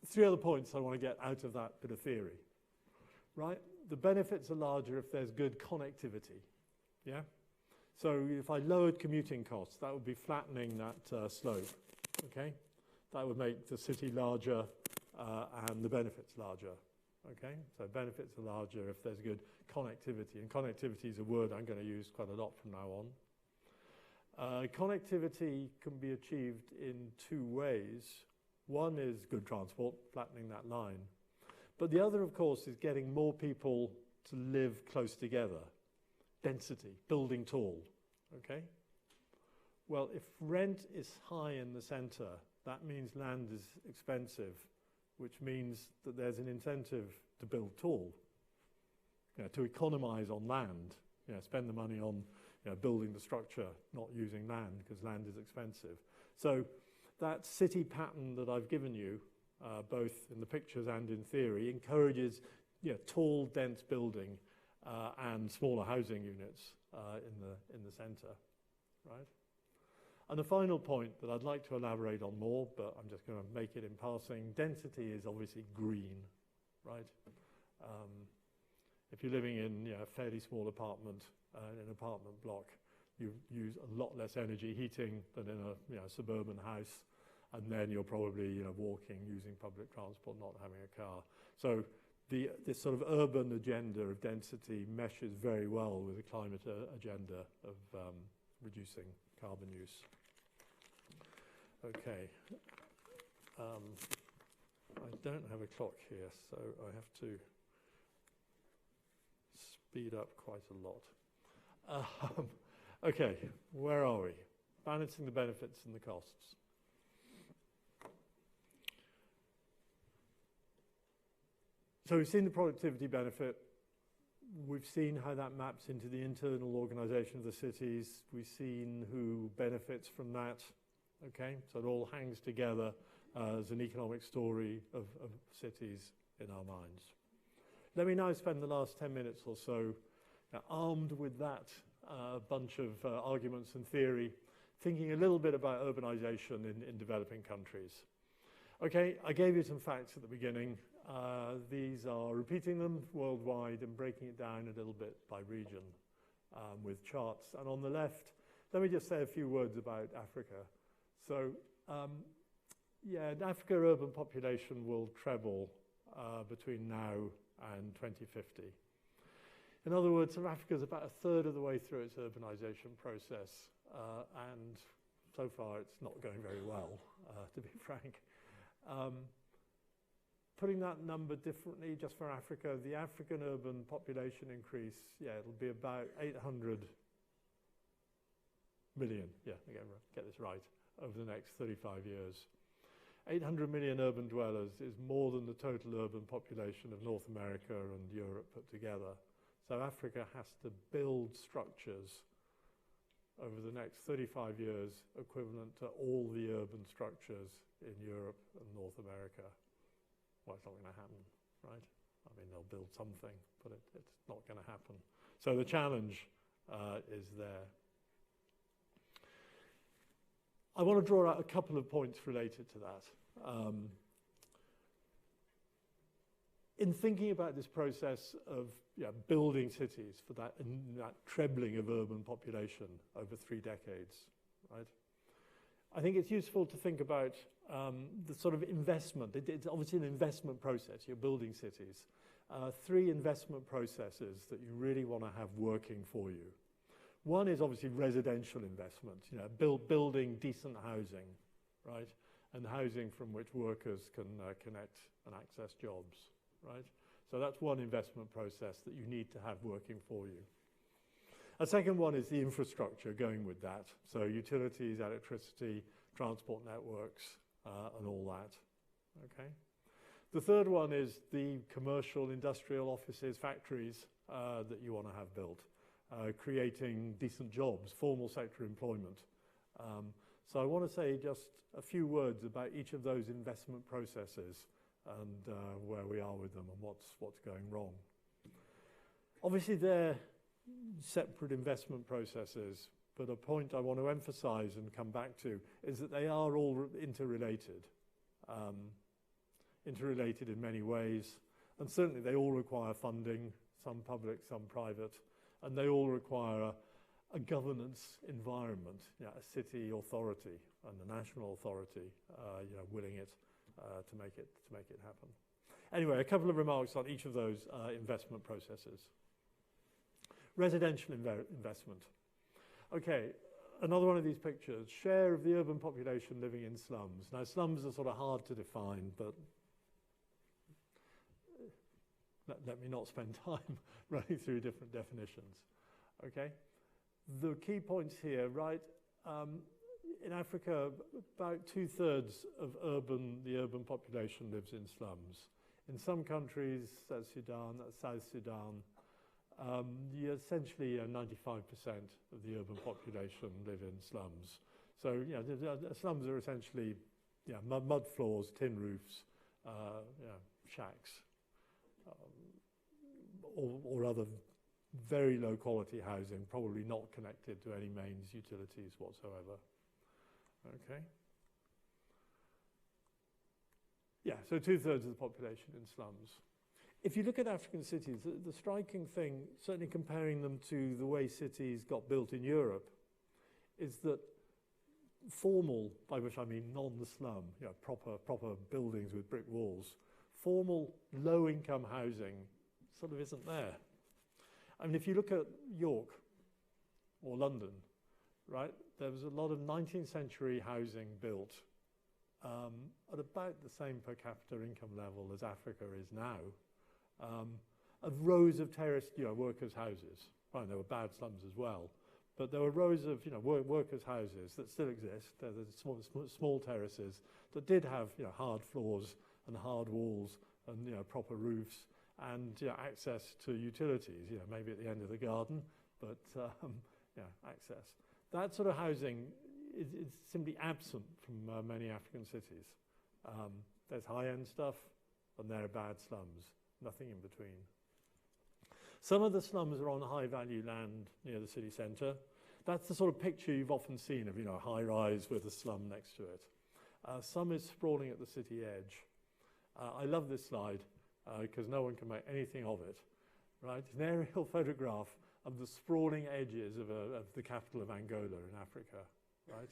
Three other points I want to get out of that bit of theory, right? The benefits are larger if there's good connectivity, yeah? So if I lowered commuting costs, that would be flattening that slope, okay? That would make the city larger and the benefits larger, okay? So benefits are larger if there's good connectivity, and connectivity is a word I'm going to use quite a lot from now on. Connectivity can be achieved in two ways. One is good transport, flattening that line. But the other, of course, is getting more people to live close together. Density, building tall, okay? Well, if rent is high in the centre, that means land is expensive, which means that there's an incentive to build tall, to economise on land, spend the money on building the structure, not using land, because land is expensive. So that city pattern that I've given you, both in the pictures and in theory, encourages tall, dense building and smaller housing units in the centre, right? And the final point that I'd like to elaborate on more, but I'm just going to make it in passing, density is obviously green, right? If you're living in a fairly small apartment, in an apartment block, you use a lot less energy heating than in a suburban house, and then you're probably walking, using public transport, not having a car. So this sort of urban agenda of density meshes very well with the climate agenda of reducing carbon use. Okay. I don't have a clock here, so I have to speed up quite a lot. Okay, where are we? Balancing the benefits and the costs. So we've seen the productivity benefit. We've seen how that maps into the internal organisation of the cities. We've seen who benefits from that. Okay, so it all hangs together as an economic story of cities in our minds. Let me now spend the last 10 minutes or so armed with that bunch of arguments and theory, thinking a little bit about urbanisation in developing countries. Okay, I gave you some facts at the beginning. These are repeating them worldwide and breaking it down a little bit by region with charts. And on the left, let me just say a few words about Africa. So, in Africa, urban population will treble between now and 2050. In other words, Africa is about a third of the way through its urbanisation process, and so far it's not going very well, to be frank. Putting that number differently, just for Africa, the African urban population increase, it'll be about 800 million, again, get this right, over the next 35 years. 800 million urban dwellers is more than the total urban population of North America and Europe put together. So Africa has to build structures over the next 35 years equivalent to all the urban structures in Europe and North America. Well, it's not going to happen, right? I mean, they'll build something, but it's not going to happen. So the challenge is there. I want to draw out a couple of points related to that. In thinking about this process of building cities for that trebling of urban population over 3 decades, right? I think it's useful to think about the sort of investment. It's obviously an investment process. You're building cities. 3 investment processes that you really want to have working for you. One is obviously residential investment, building decent housing, right? And housing from which workers can connect and access jobs, right? So that's one investment process that you need to have working for you. A second one is the infrastructure going with that. So utilities, electricity, transport networks, and all that, okay? The third one is the commercial, industrial offices, factories that you want to have built. Creating decent jobs, formal sector employment. So I want to say just a few words about each of those investment processes and where we are with them and what's going wrong. Obviously they're separate investment processes, but a point I want to emphasize and come back to is that they are all interrelated. Interrelated in many ways, and certainly they all require funding, some public, some private. And they all require a governance environment, a city authority and a national authority, willing it to make it happen. Anyway, a couple of remarks on each of those investment processes. Residential investment. Okay, another one of these pictures. Share of the urban population living in slums. Now, slums are sort of hard to define, but let me not spend time running through different definitions, okay? The key points here, right? In Africa, about 2/3 of the urban population lives in slums. In some countries, that's Sudan, that's South Sudan, essentially 95% of the urban population live in slums. So, you know, the slums are essentially, yeah, mud floors, tin roofs, you know, shacks, or other very low quality housing, probably not connected to any mains utilities whatsoever. Okay. Yeah, so 2/3 of the population in slums. If you look at African cities, the striking thing, certainly comparing them to the way cities got built in Europe, is that formal, by which I mean non-slum, you know, proper buildings with brick walls, formal low-income housing sort of isn't there. I mean, if you look at York or London, right, there was a lot of 19th century housing built at about the same per capita income level as Africa is now, of rows of terraced, you know, workers' houses. Right, there were bad slums as well, but there were rows of, you know, workers' houses that still exist. They're the small terraces that did have, you know, hard floors and hard walls and, you know, proper roofs and, you know, access to utilities. You know, maybe at the end of the garden, but yeah, access. That sort of housing is simply absent from many African cities. There's high-end stuff, and there are bad slums. Nothing in between. Some of the slums are on high-value land near the city centre. That's the sort of picture you've often seen of, you know, a high-rise with a slum next to it. Some is sprawling at the city edge. I love this slide because no one can make anything of it. Right? It's an aerial photograph of the sprawling edges of the capital of Angola in Africa. Right?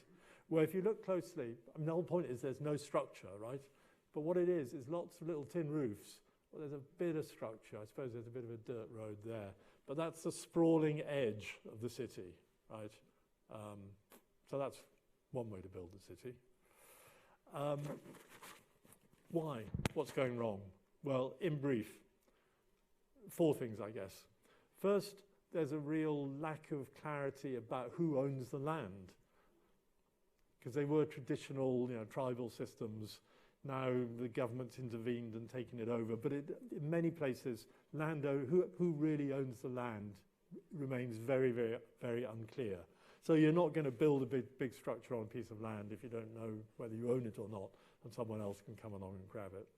Where if you look closely, I mean, the whole point is there's no structure, right? But what it is lots of little tin roofs. Well, there's a bit of structure. I suppose there's a bit of a dirt road there. But that's the sprawling edge of the city, right? So that's one way to build the city. Why? What's going wrong? Well, in brief, 4 things, I guess. First, there's a real lack of clarity about who owns the land. Because they were traditional, you know, tribal systems. Now the government's intervened and taken it over. But in many places, who really owns the land remains very, very, very unclear. So you're not going to build a big structure on a piece of land if you don't know whether you own it or not, and someone else can come along and grab it.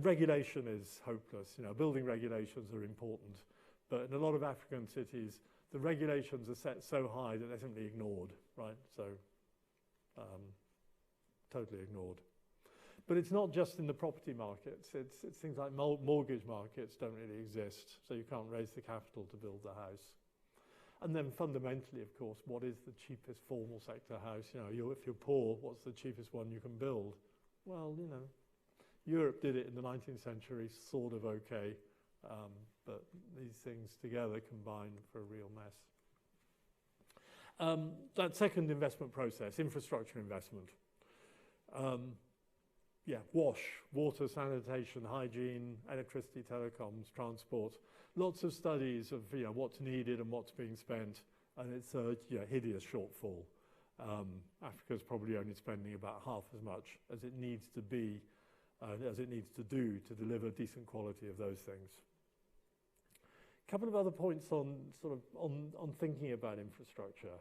Regulation is hopeless. You know, building regulations are important. But in a lot of African cities, the regulations are set so high that they're simply ignored, right? So totally ignored. But it's not just in the property markets. It's things like mortgage markets don't really exist, so you can't raise the capital to build the house. And then fundamentally, of course, what is the cheapest formal sector house? You know, if you're poor, what's the cheapest one you can build? Well, you know, Europe did it in the 19th century, sort of okay, but these things together combine for a real mess. That second investment process, infrastructure investment. Yeah, water, sanitation, hygiene, electricity, telecoms, transport. Lots of studies of, you know, what's needed and what's being spent, and it's a, you know, hideous shortfall. Africa's probably only spending about half as much as it needs to be, as it needs to do to deliver decent quality of those things. A couple of other points on thinking about infrastructure.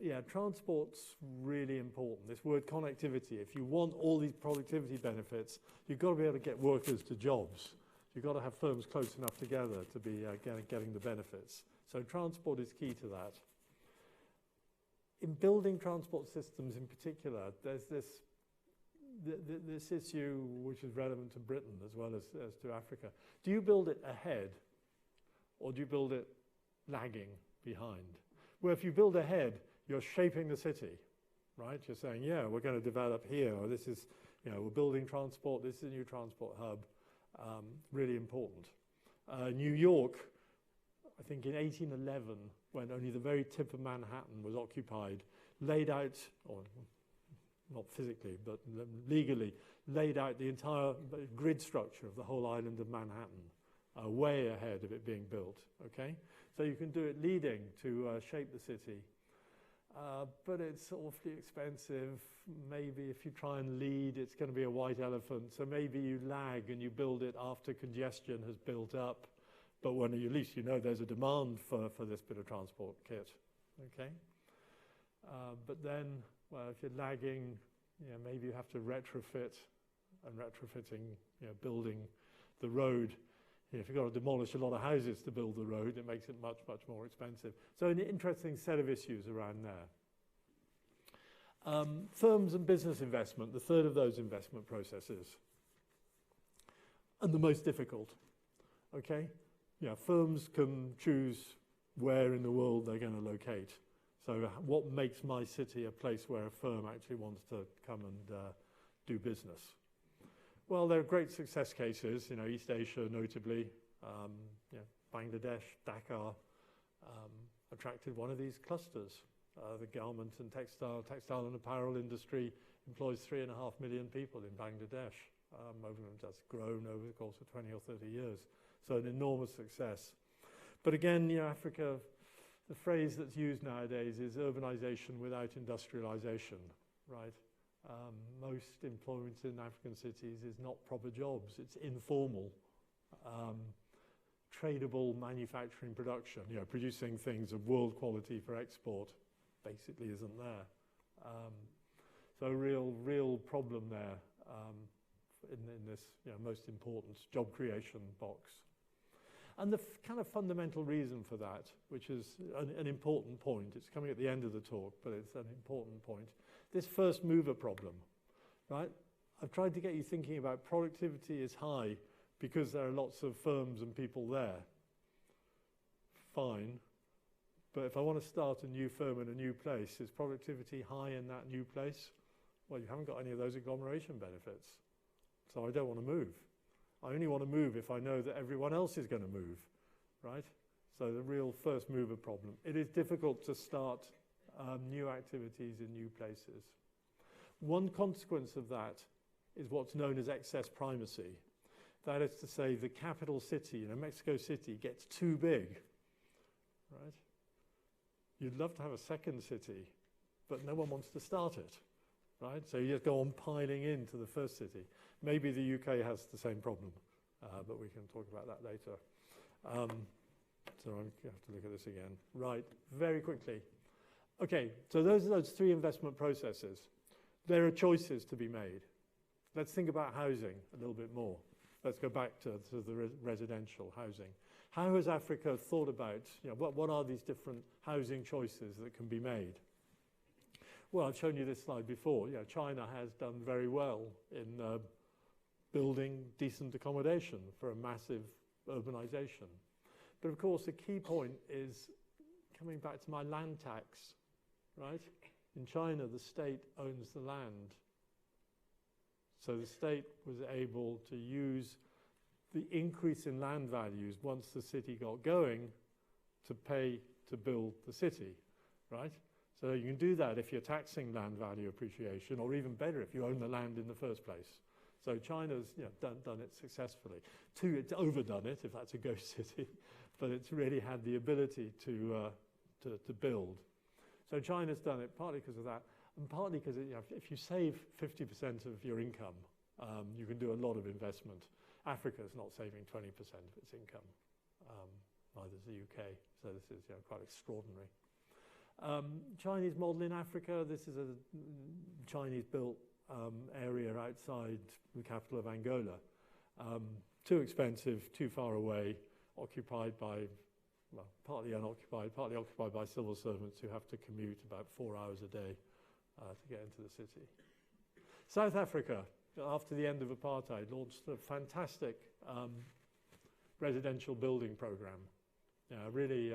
Yeah, transport's really important. This word connectivity, if you want all these productivity benefits, you've got to be able to get workers to jobs. You've got to have firms close enough together to be getting the benefits. So transport is key to that. In building transport systems in particular, there's this issue which is relevant to Britain as well as to Africa. Do you build it ahead or do you build it lagging behind? Well, if you build ahead, you're shaping the city, right? You're saying, yeah, we're going to develop here, or this is, you know, we're building transport, this is a new transport hub. Really important. New York, I think in 1811, when only the very tip of Manhattan was occupied, laid out, or not physically, but legally, laid out the entire grid structure of the whole island of Manhattan, way ahead of it being built, okay? So you can do it leading to shape the city. But it's awfully expensive. Maybe if you try and lead, it's going to be a white elephant. So maybe you lag and you build it after congestion has built up. But when at least you know there's a demand for this bit of transport kit. Okay. But then, well, if you're lagging, maybe you have to retrofit, and retrofitting, building the road. If you've got to demolish a lot of houses to build the road, it makes it much, much more expensive. So an interesting set of issues around there. Firms and business investment, the third of those investment processes, and the most difficult. Okay, firms can choose where in the world they're going to locate. So what makes my city a place where a firm actually wants to come and do business? Well, there are great success cases, East Asia notably, Bangladesh, Dhaka, attracted one of these clusters. The garment and textile and apparel industry employs 3.5 million people in Bangladesh. That's grown over the course of 20 or 30 years. So an enormous success. But again, Africa, the phrase that's used nowadays is urbanization without industrialization, right? Most employment in African cities is not proper jobs. It's informal, tradable manufacturing production, producing things of world quality for export basically isn't there. So a real problem there in this most important job creation box. And the kind of fundamental reason for that, which is an important point, it's coming at the end of the talk, but it's an important point, this first mover problem, right? I've tried to get you thinking about productivity is high because there are lots of firms and people there. Fine. But if I want to start a new firm in a new place, is productivity high in that new place? Well, you haven't got any of those agglomeration benefits. So I don't want to move. I only want to move if I know that everyone else is going to move, right? So the real first mover problem. It is difficult to start new activities in new places. One consequence of that is what's known as excess primacy. That is to say, the capital city, Mexico City, gets too big, right? You'd love to have a second city, but no one wants to start it, right? So you just go on piling into the first city. Maybe the UK has the same problem, but we can talk about that later. So I have to look at this again. Right, very quickly. Okay, so those are those three investment processes. There are choices to be made. Let's think about housing a little bit more. Let's go back to the residential housing. How has Africa thought about, what are these different housing choices that can be made? Well, I've shown you this slide before. China has done very well in building decent accommodation for a massive urbanization. But of course, the key point is coming back to my land tax, right? In China, the state owns the land. So the state was able to use the increase in land values once the city got going to pay to build the city, right? So you can do that if you're taxing land value appreciation, or even better if you own the land in the first place. So China's done it successfully. It's overdone it, if that's a ghost city, but it's really had the ability to build. So China's done it partly because of that, and partly because if you save 50% of your income, you can do a lot of investment. Africa's not saving 20% of its income, neither is the UK. So this is quite extraordinary. Chinese model in Africa, this is a Chinese-built area outside the capital of Angola. Too expensive, too far away, occupied by, well, partly unoccupied, partly occupied by civil servants who have to commute about 4 hours a day to get into the city. South Africa, after the end of apartheid, launched a fantastic residential building program. Really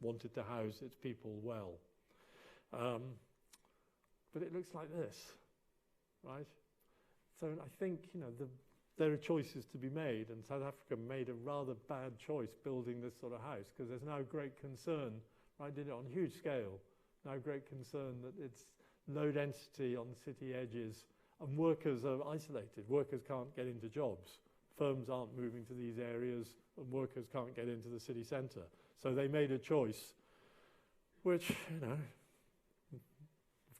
wanted to house its people well. But it looks like this, right? So I think, there are choices to be made, and South Africa made a rather bad choice building this sort of house, because there's now great concern, right? Did it on a huge scale, now great concern that it's low density on city edges, and workers are isolated. Workers can't get into jobs. Firms aren't moving to these areas, and workers can't get into the city centre. So they made a choice, which,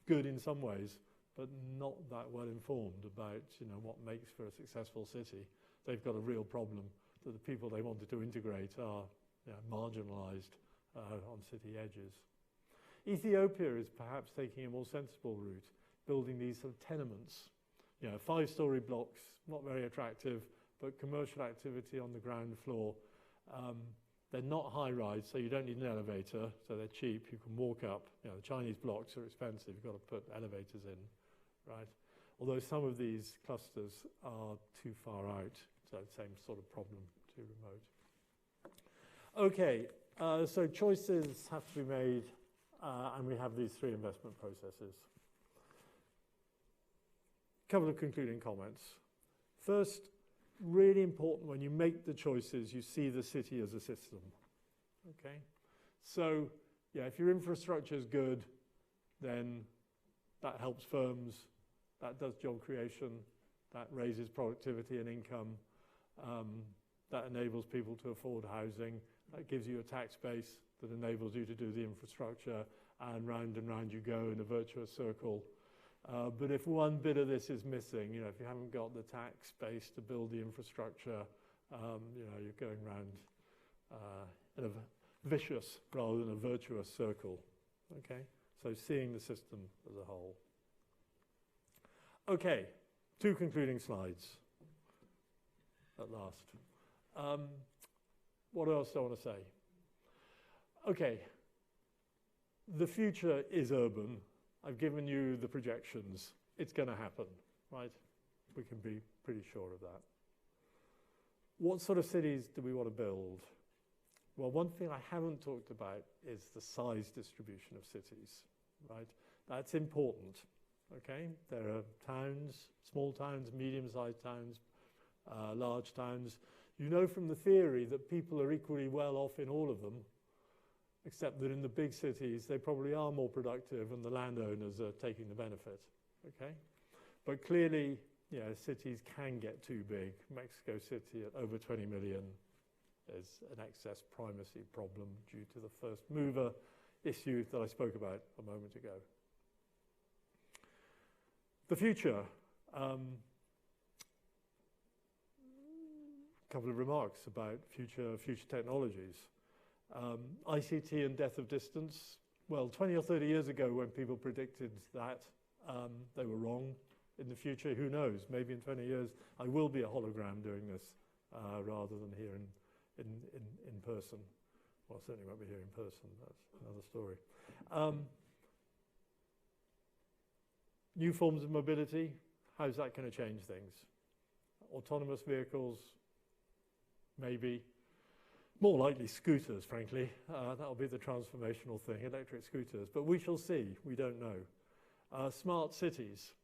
good in some ways, but not that well informed about, what makes for a successful city. They've got a real problem that the people they wanted to integrate are marginalised on city edges. Ethiopia is perhaps taking a more sensible route, building these sort of tenements. You know, 5-story blocks, not very attractive, but commercial activity on the ground floor. They're not high-rise, so you don't need an elevator, so they're cheap. You can walk up. You know, the Chinese blocks are expensive. You've got to put elevators in, right? Although some of these clusters are too far out, so same sort of problem, too remote. Okay, so choices have to be made, and we have these 3 investment processes. Couple of concluding comments. First, really important when you make the choices, you see the city as a system. Okay? So, yeah, if your infrastructure is good, then that helps firms, that does job creation, that raises productivity and income, that enables people to afford housing, that gives you a tax base that enables you to do the infrastructure, and round you go in a virtuous circle. But if one bit of this is missing, you know, if you haven't got the tax base to build the infrastructure, you know, you're going round in a vicious rather than a virtuous circle. Okay, so seeing the system as a whole. Okay, 2 concluding slides at last. What else do I want to say? Okay, the future is urban. I've given you the projections. It's going to happen, right? We can be pretty sure of that. What sort of cities do we want to build? Well, one thing I haven't talked about is the size distribution of cities, right? That's important, okay? There are towns, small towns, medium-sized towns, large towns. You know from the theory that people are equally well off in all of them, except that in the big cities, they probably are more productive and the landowners are taking the benefit, okay? But clearly, you know, cities can get too big. Mexico City at over 20 million is an excess primacy problem due to the first mover issue that I spoke about a moment ago. The future. Couple of remarks about future technologies. ICT and death of distance. Well, 20 or 30 years ago when people predicted that, they were wrong. In the future, who knows? Maybe in 20 years, I will be a hologram doing this rather than here in person. Well, I certainly won't be here in person. That's another story. New forms of mobility. How's that going to change things? Autonomous vehicles, maybe. More likely scooters, frankly. That'll be the transformational thing, electric scooters. But we shall see. We don't know. Smart cities.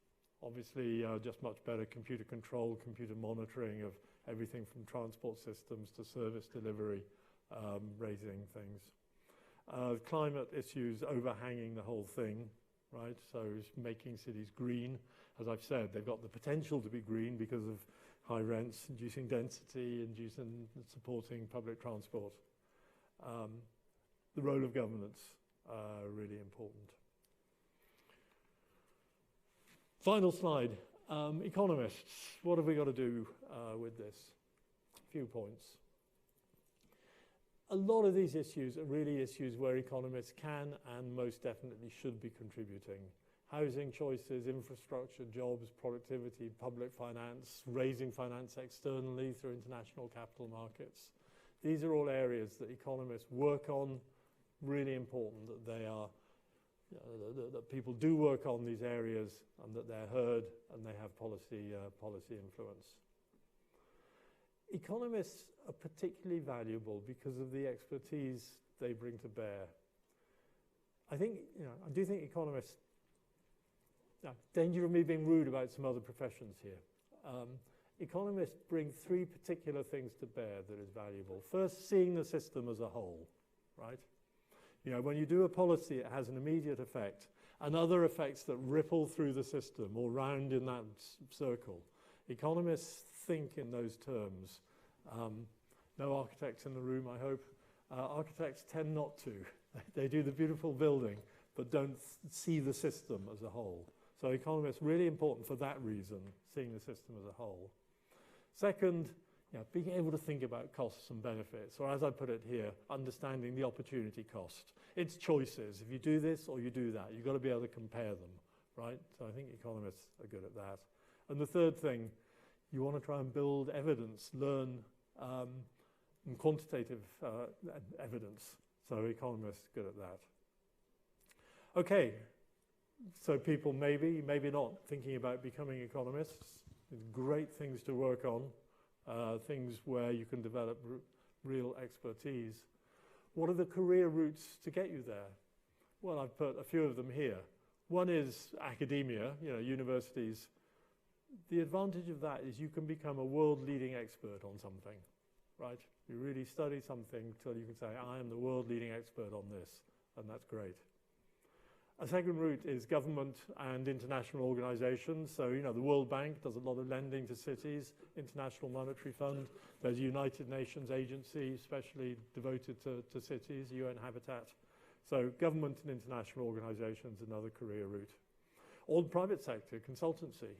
Obviously, just much better computer control, computer monitoring of everything from transport systems to service delivery, raising things. Climate issues overhanging the whole thing, right? So making cities green. As I've said, they've got the potential to be green because of high rents, inducing density, supporting public transport. The role of governance, really important. Final slide. Economists, what have we got to do with this? A few points. A lot of these issues are really issues where economists can and most definitely should be contributing. Housing choices, infrastructure, jobs, productivity, public finance, raising finance externally through international capital markets. These are all areas that economists work on. Really important that they are, that people do work on these areas and that they're heard and they have policy influence. Economists are particularly valuable because of the expertise they bring to bear. I do think economists. Now, danger of me being rude about some other professions here. Economists bring 3 particular things to bear that is valuable. First, seeing the system as a whole, right? You know, when you do a policy, it has an immediate effect and other effects that ripple through the system or round in that circle. Economists think in those terms. No architects in the room, I hope. Architects tend not to. They do the beautiful building, but don't see the system as a whole. So economists, really important for that reason, seeing the system as a whole. Second, being able to think about costs and benefits, or as I put it here, understanding the opportunity cost. It's choices. If you do this or you do that, you've got to be able to compare them, right? So I think economists are good at that. And the third thing, you want to try and build evidence, learn and quantitative evidence. So economists are good at that. Okay, so people maybe not thinking about becoming economists. There's great things to work on, things where you can develop real expertise. What are the career routes to get you there? Well, I've put a few of them here. One is academia, universities. The advantage of that is you can become a world-leading expert on something, right? You really study something till you can say, I am the world-leading expert on this, and that's great. A second route is government and international organizations. So, the World Bank does a lot of lending to cities, International Monetary Fund. There's a United Nations agency, especially devoted to cities, UN Habitat. So government and international organizations, another career route. Or the private sector, consultancy.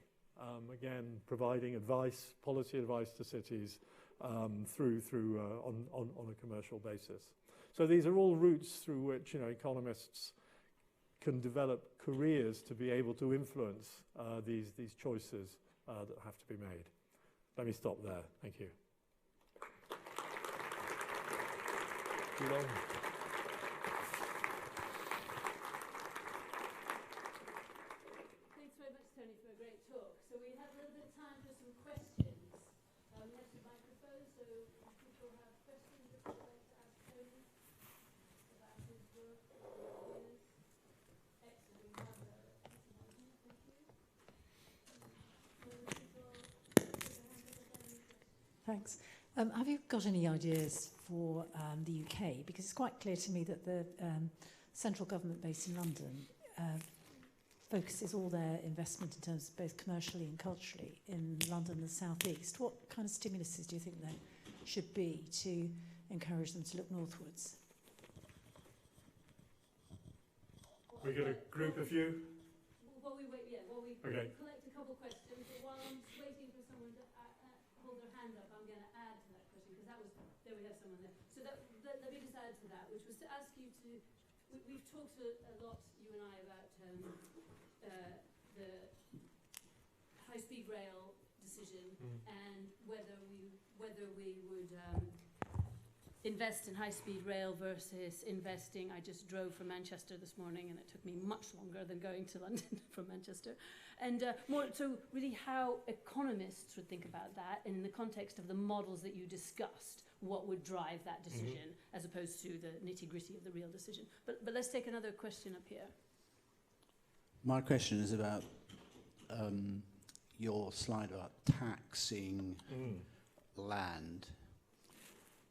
Again, providing advice, policy advice to cities on a commercial basis. So these are all routes through which, economists can develop careers to be able to influence these choices that have to be made. Let me stop there. Thank you. Too long? Thanks very much, Tony, for a great talk. So we have a little bit of time for some questions. We have some microphones, so if people have questions that they'd like to ask Tony about his work or ideas. Excellent. We have a thank you. Thanks. Have you got any ideas for the UK? Because it's quite clear to me that the central government based in London focuses all their investment in terms of both commercially and culturally in London and the South East. What kind of stimuluses do you think there should be to encourage them to look northwards? We're going to group a few. While we wait, we Okay. collect a couple of questions, but while I'm waiting for someone to hold their hand up, I'm going to add to that question, because there we have someone there. So let me just add to that, which was to ask you to, we've talked a lot, you and I, about the high-speed rail decision and whether we would invest in high-speed rail versus investing. I just drove from Manchester this morning, and it took me much longer than going to London from Manchester. And so really how economists would think about that in the context of the models that you discussed, what would drive that decision as opposed to the nitty-gritty of the real decision. But let's take another question up here. My question is about your slide about taxing land.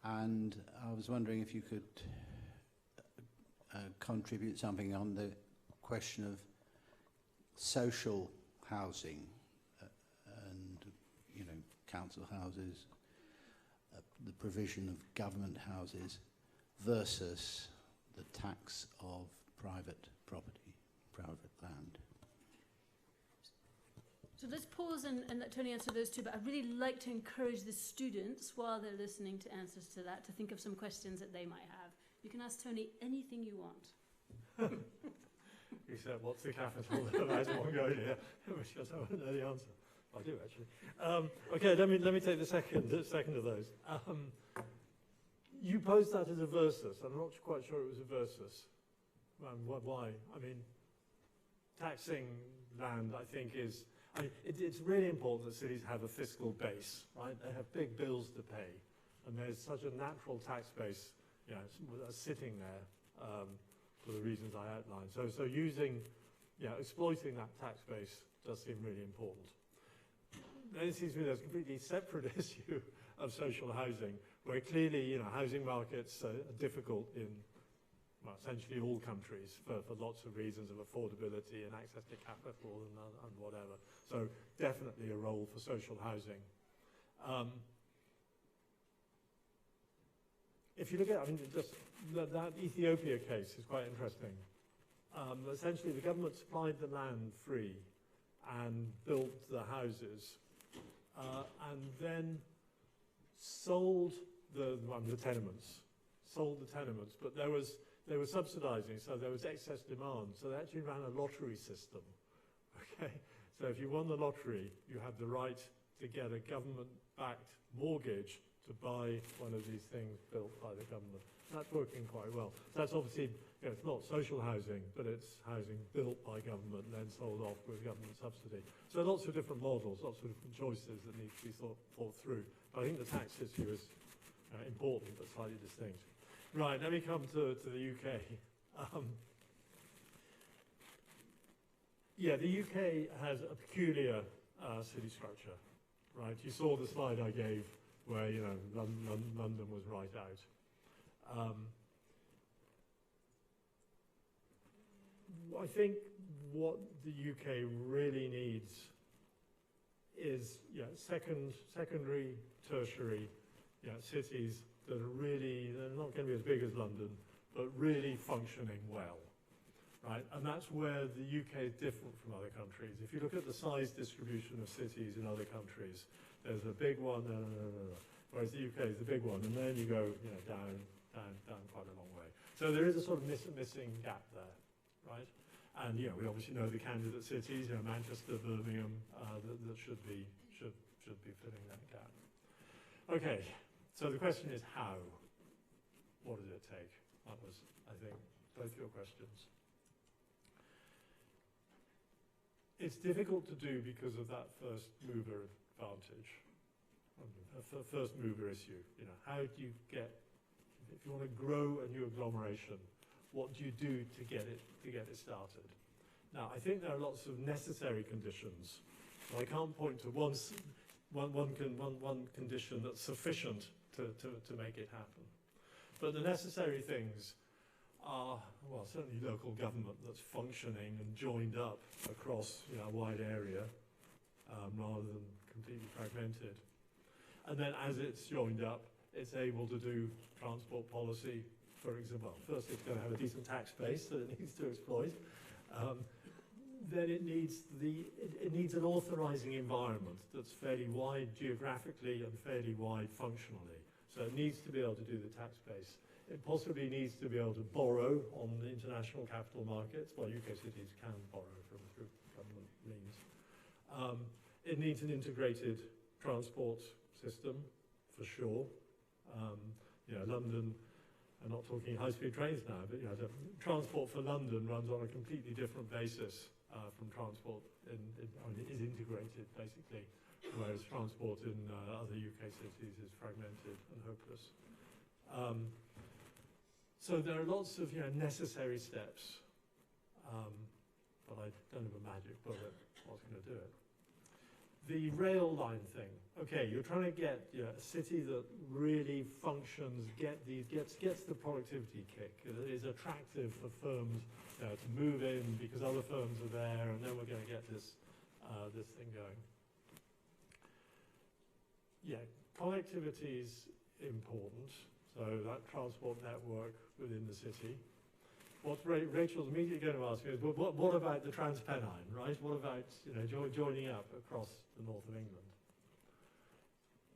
And I was wondering if you could contribute something on the question of social housing and, council houses, the provision of government houses versus the tax of private property, private land. So let's pause and let Tony answer those two, but I'd really like to encourage the students, while they're listening to answers to that, to think of some questions that they might have. You can ask Tony anything you want. He said, what's the capital of Mongolia? Which I don't know the answer. I do, actually. Okay, let me take the second of those. You posed that as a versus. I'm not quite sure it was a versus. Why? I mean, taxing land, I think, is... it's really important that cities have a fiscal base, right? They have big bills to pay, and there's such a natural tax base, sitting there for the reasons I outlined. So exploiting that tax base does seem really important. Then it seems to me there's a completely separate issue of social housing, where clearly, housing markets are difficult in essentially all countries for lots of reasons of affordability and access to capital and whatever. So definitely a role for social housing. If you look at, just that Ethiopia case is quite interesting. Essentially, the government supplied the land free and built the houses, and then sold the tenements, but they were subsidising, so there was excess demand. So they actually ran a lottery system. Okay, so if you won the lottery, you had the right to get a government-backed mortgage to buy one of these things built by the government. That's working quite well. So that's obviously, it's not social housing, but it's housing built by government and then sold off with government subsidy. So lots of different models, lots of different choices that need to be thought through. But I think the tax issue is important but slightly distinct. Right, let me come to the UK. The UK has a peculiar city structure, right? You saw the slide I gave where, London was right out. I think what the UK really needs is secondary, tertiary cities that they're not going to be as big as London, but really functioning well, right? And that's where the UK is different from other countries. If you look at the size distribution of cities in other countries, there's a big one, whereas the UK is the big one, and then you go down quite a long way. So there is a sort of missing gap there, right? And we obviously know the candidate cities, Manchester, Birmingham, that should be filling that gap. Okay, so the question is how? What does it take? That was, I think, both your questions. It's difficult to do because of that first mover advantage, first mover issue. How do you get, if you want to grow a new agglomeration, what do you do to get it started? Now, I think there are lots of necessary conditions. So I can't point to one condition that's sufficient to make it happen. But the necessary things are, certainly local government that's functioning and joined up across a wide area rather than completely fragmented. And then as it's joined up, it's able to do transport policy, for example. First, it's going to have a decent tax base that it needs to exploit. Then it needs an authorising environment that's fairly wide geographically and fairly wide functionally. So it needs to be able to do the tax base. It possibly needs to be able to borrow on the international capital markets. Well, UK cities can borrow through government means. It needs an integrated transport system, for sure. London, I'm not talking high-speed trains now, but the transport for London runs on a completely different basis from transport it is integrated, basically, whereas transport in other UK cities is fragmented and hopeless. So there are lots of necessary steps, but I don't have a magic bullet what's going to do it. The rail line thing. Okay, you're trying to get a city that really functions, gets the productivity kick. It is attractive for firms to move in because other firms are there, and then we're going to get this thing going. Connectivity is important. So that transport network within the city. What Rachel's immediately going to ask me is, what about the Transpennine, right? What about joining up across the north of England?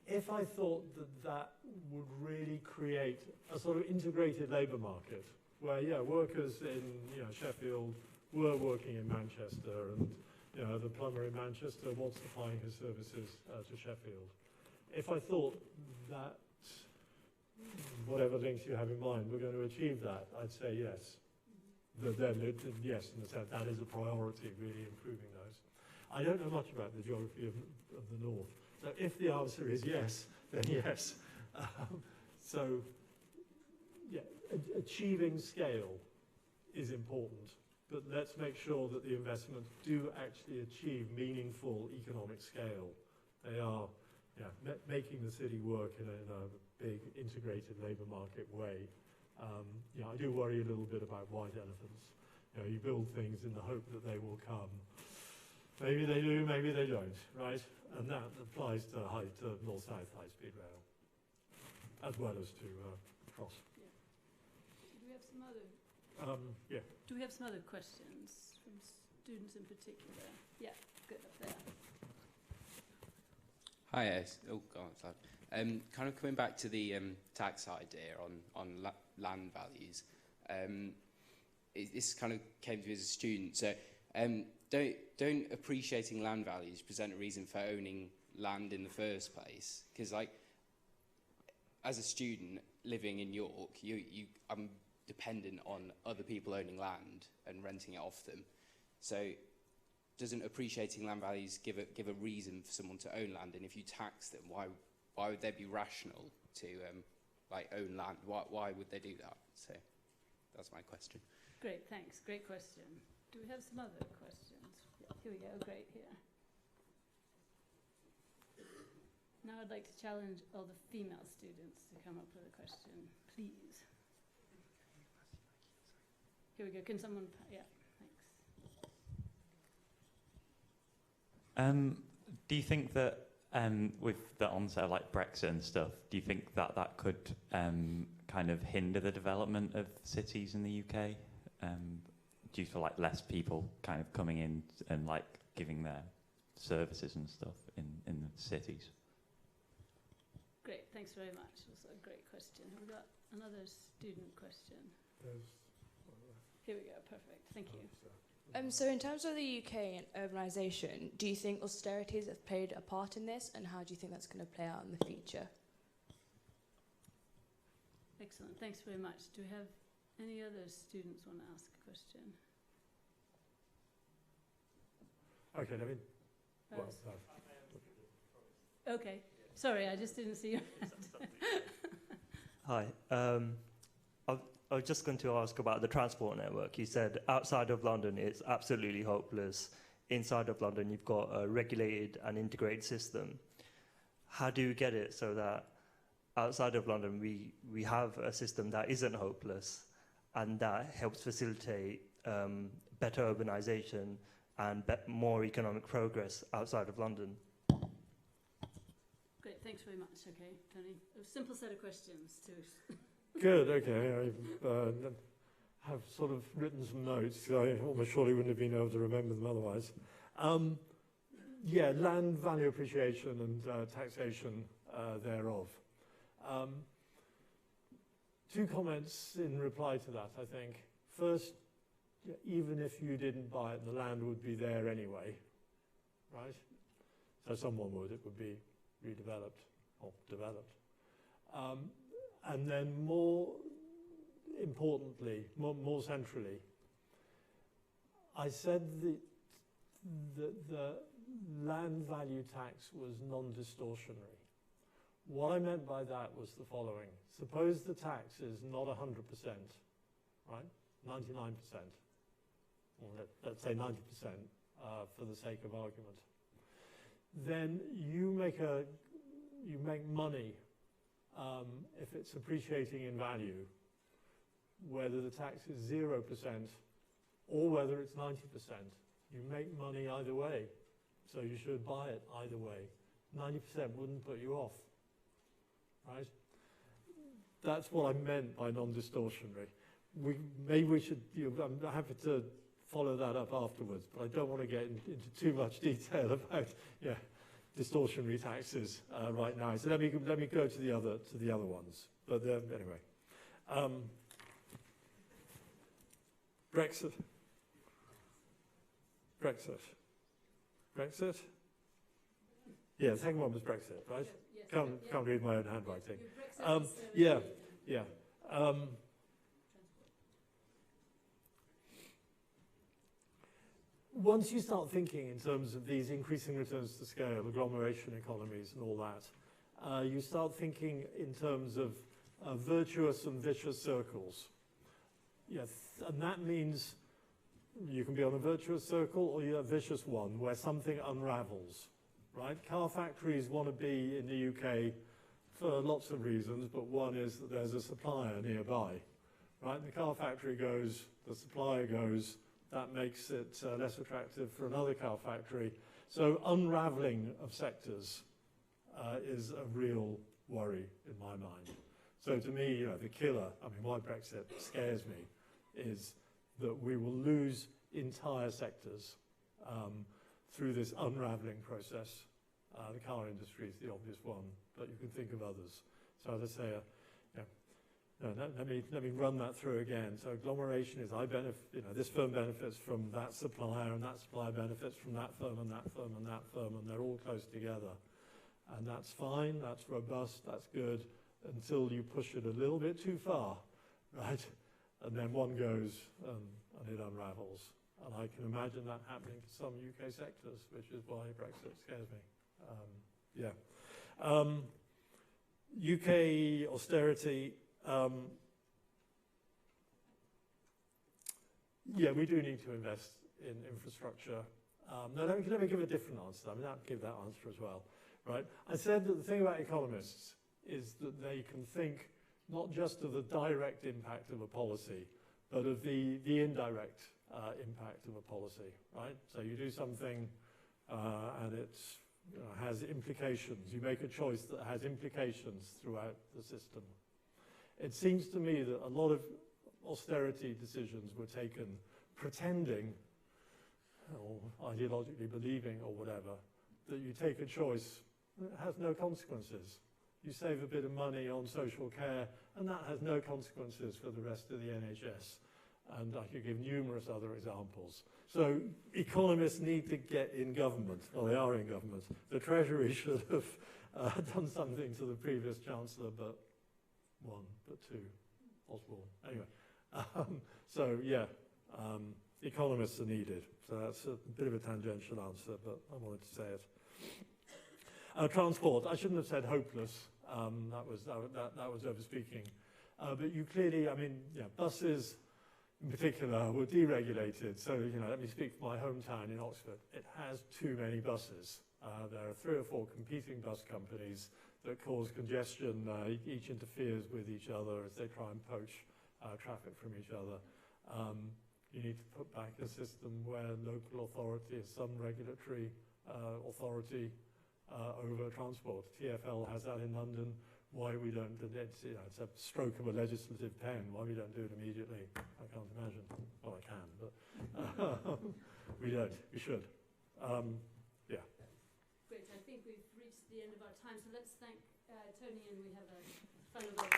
If I thought that would really create a sort of integrated labour market, where workers in Sheffield were working in Manchester, and the plumber in Manchester was supplying his services to Sheffield. If I thought that whatever links you have in mind, we're going to achieve that, I'd say yes. Yes, in the sense that is a priority, really improving those. I don't know much about the geography of the north, so if the answer is yes, then yes. Achieving scale is important, but let's make sure that the investments do actually achieve meaningful economic scale. They are making the city work in a big integrated labour market way. I do worry a little bit about white elephants. You build things in the hope that they will come. Maybe they do, maybe they don't, right? And that applies to north-south high-speed rail, as well as to cross. Do we have some other? Do we have some other questions from students in particular? Yeah, good up there. Hi, oh God, sorry. Kind of coming back to the tax idea on land values, this kind of came to me as a student. So don't appreciating land values present a reason for owning land in the first place? Because like, as a student living in York, I'm dependent on other people owning land and renting it off them. So doesn't appreciating land values give a reason for someone to own land? And if you tax them, why would they be rational to like own land? Why would they do that? So that's my question. Great, thanks. Great question. Do we have some other questions? Yeah, here we go. Great, here. Now I'd like to challenge all the female students to come up with a question, please. Here we go. Can someone? Yeah, thanks. Do you think that with the onset of like Brexit and stuff, do you think that that could kind of hinder the development of cities in the UK? Due to like less people kind of coming in and like giving their services and stuff in the cities? Great, thanks very much. Also a great question. Have we got another student question? Here we go, perfect. Thank you. So in terms of the UK and urbanisation, do you think austerities have played a part in this, and how do you think that's going to play out in the future? Excellent, thanks very much. Do we have any other students want to ask a question? Okay, let me. Well, no. Okay, sorry, I just didn't see your hand. Hi. I was just going to ask about the transport network. You said outside of London it's absolutely hopeless. Inside of London you've got a regulated and integrated system. How do you get it so that outside of London we have a system that isn't hopeless and that helps facilitate better urbanisation and more economic progress outside of London? Great, thanks very much. Okay, Tony. A simple set of questions too. Good, okay. I have sort of written some notes, because I almost surely wouldn't have been able to remember them otherwise. Yeah, land value appreciation and taxation thereof. Two comments in reply to that, I think. First, even if you didn't buy it, the land would be there anyway, right? So someone would, it would be redeveloped or developed. And then more importantly, more centrally, I said that the land value tax was non-distortionary. What I meant by that was the following. Suppose the tax is not 100%, right? 99%, or let's say 90% for the sake of argument. Then you make money if it's appreciating in value, whether the tax is 0% or whether it's 90%. You make money either way, so you should buy it either way. 90% wouldn't put you off, right? That's what I meant by non-distortionary. Maybe we should, I'm happy to follow that up afterwards, but I don't want to get into too much detail about distortionary taxes right now. So let me go to the other ones. But anyway, Brexit. Yeah, the second one was Brexit, right? Yes, can't read my own handwriting. Yeah. Once you start thinking in terms of these increasing returns to scale, agglomeration economies and all that, you start thinking in terms of virtuous and vicious circles. Yes, and that means you can be on a virtuous circle or you're a vicious one where something unravels, right? Car factories want to be in the UK for lots of reasons, but one is that there's a supplier nearby, right? The car factory goes, the supplier goes, that makes it less attractive for another car factory. So unraveling of sectors is a real worry in my mind. So to me, the killer, why Brexit scares me, is that we will lose entire sectors through this unraveling process. The car industry is the obvious one but you can think of others. So as I say, let me run that through again. So agglomeration is this firm benefits from that supplier, and that supplier benefits from that firm and that firm and that firm, and they're all close together. And that's fine, that's robust, that's good, until you push it a little bit too far, right? And then one goes and it unravels. And I can imagine that happening to some UK sectors, which is why Brexit scares me. UK austerity, we do need to invest in infrastructure. Now, let me give a different answer. I mean, I'll give that answer as well, right? I said that the thing about economists is that they can think not just of the direct impact of a policy, but of the indirect impact of a policy, right? So you do something and it has implications. You make a choice that has implications throughout the system. It seems to me that a lot of austerity decisions were taken pretending, or ideologically believing or whatever, that you take a choice that has no consequences. You save a bit of money on social care, and that has no consequences for the rest of the NHS. And I could give numerous other examples. So economists need to get in government. Well, they are in government. The Treasury should have done something to the previous Chancellor, but one, but two, possible. Anyway, economists are needed. So that's a bit of a tangential answer, but I wanted to say it. Transport, I shouldn't have said hopeless. That was overspeaking. But you clearly, buses in particular were deregulated. So, let me speak for my hometown in Oxford. It has too many buses. There are 3 or 4 competing bus companies that cause congestion. Each interferes with each other as they try and poach traffic from each other. You need to put back a system where local authority is some regulatory authority over transport. TfL has that in London. Why we don't, it's a stroke of a legislative pen. Why we don't do it immediately, I can't imagine. Well, I can, but we don't. We should. Great, I think we've reached the end of our time, so let's thank Tony, and we have a final vote.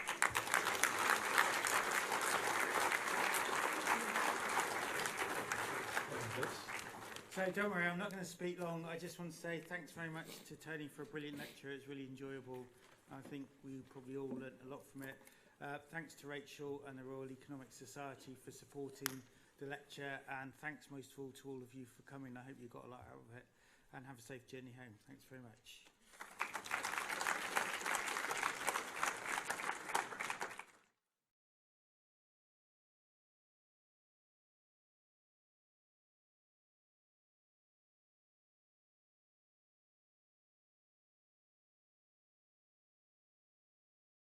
So don't worry, I'm not going to speak long. I just want to say thanks very much to Tony for a brilliant lecture. It's really enjoyable. I think we probably all learnt a lot from it. Thanks to Rachel and the Royal Economic Society for supporting the lecture, and thanks most of all to all of you for coming. I hope you got a lot out of it, and have a safe journey home. Thanks very much.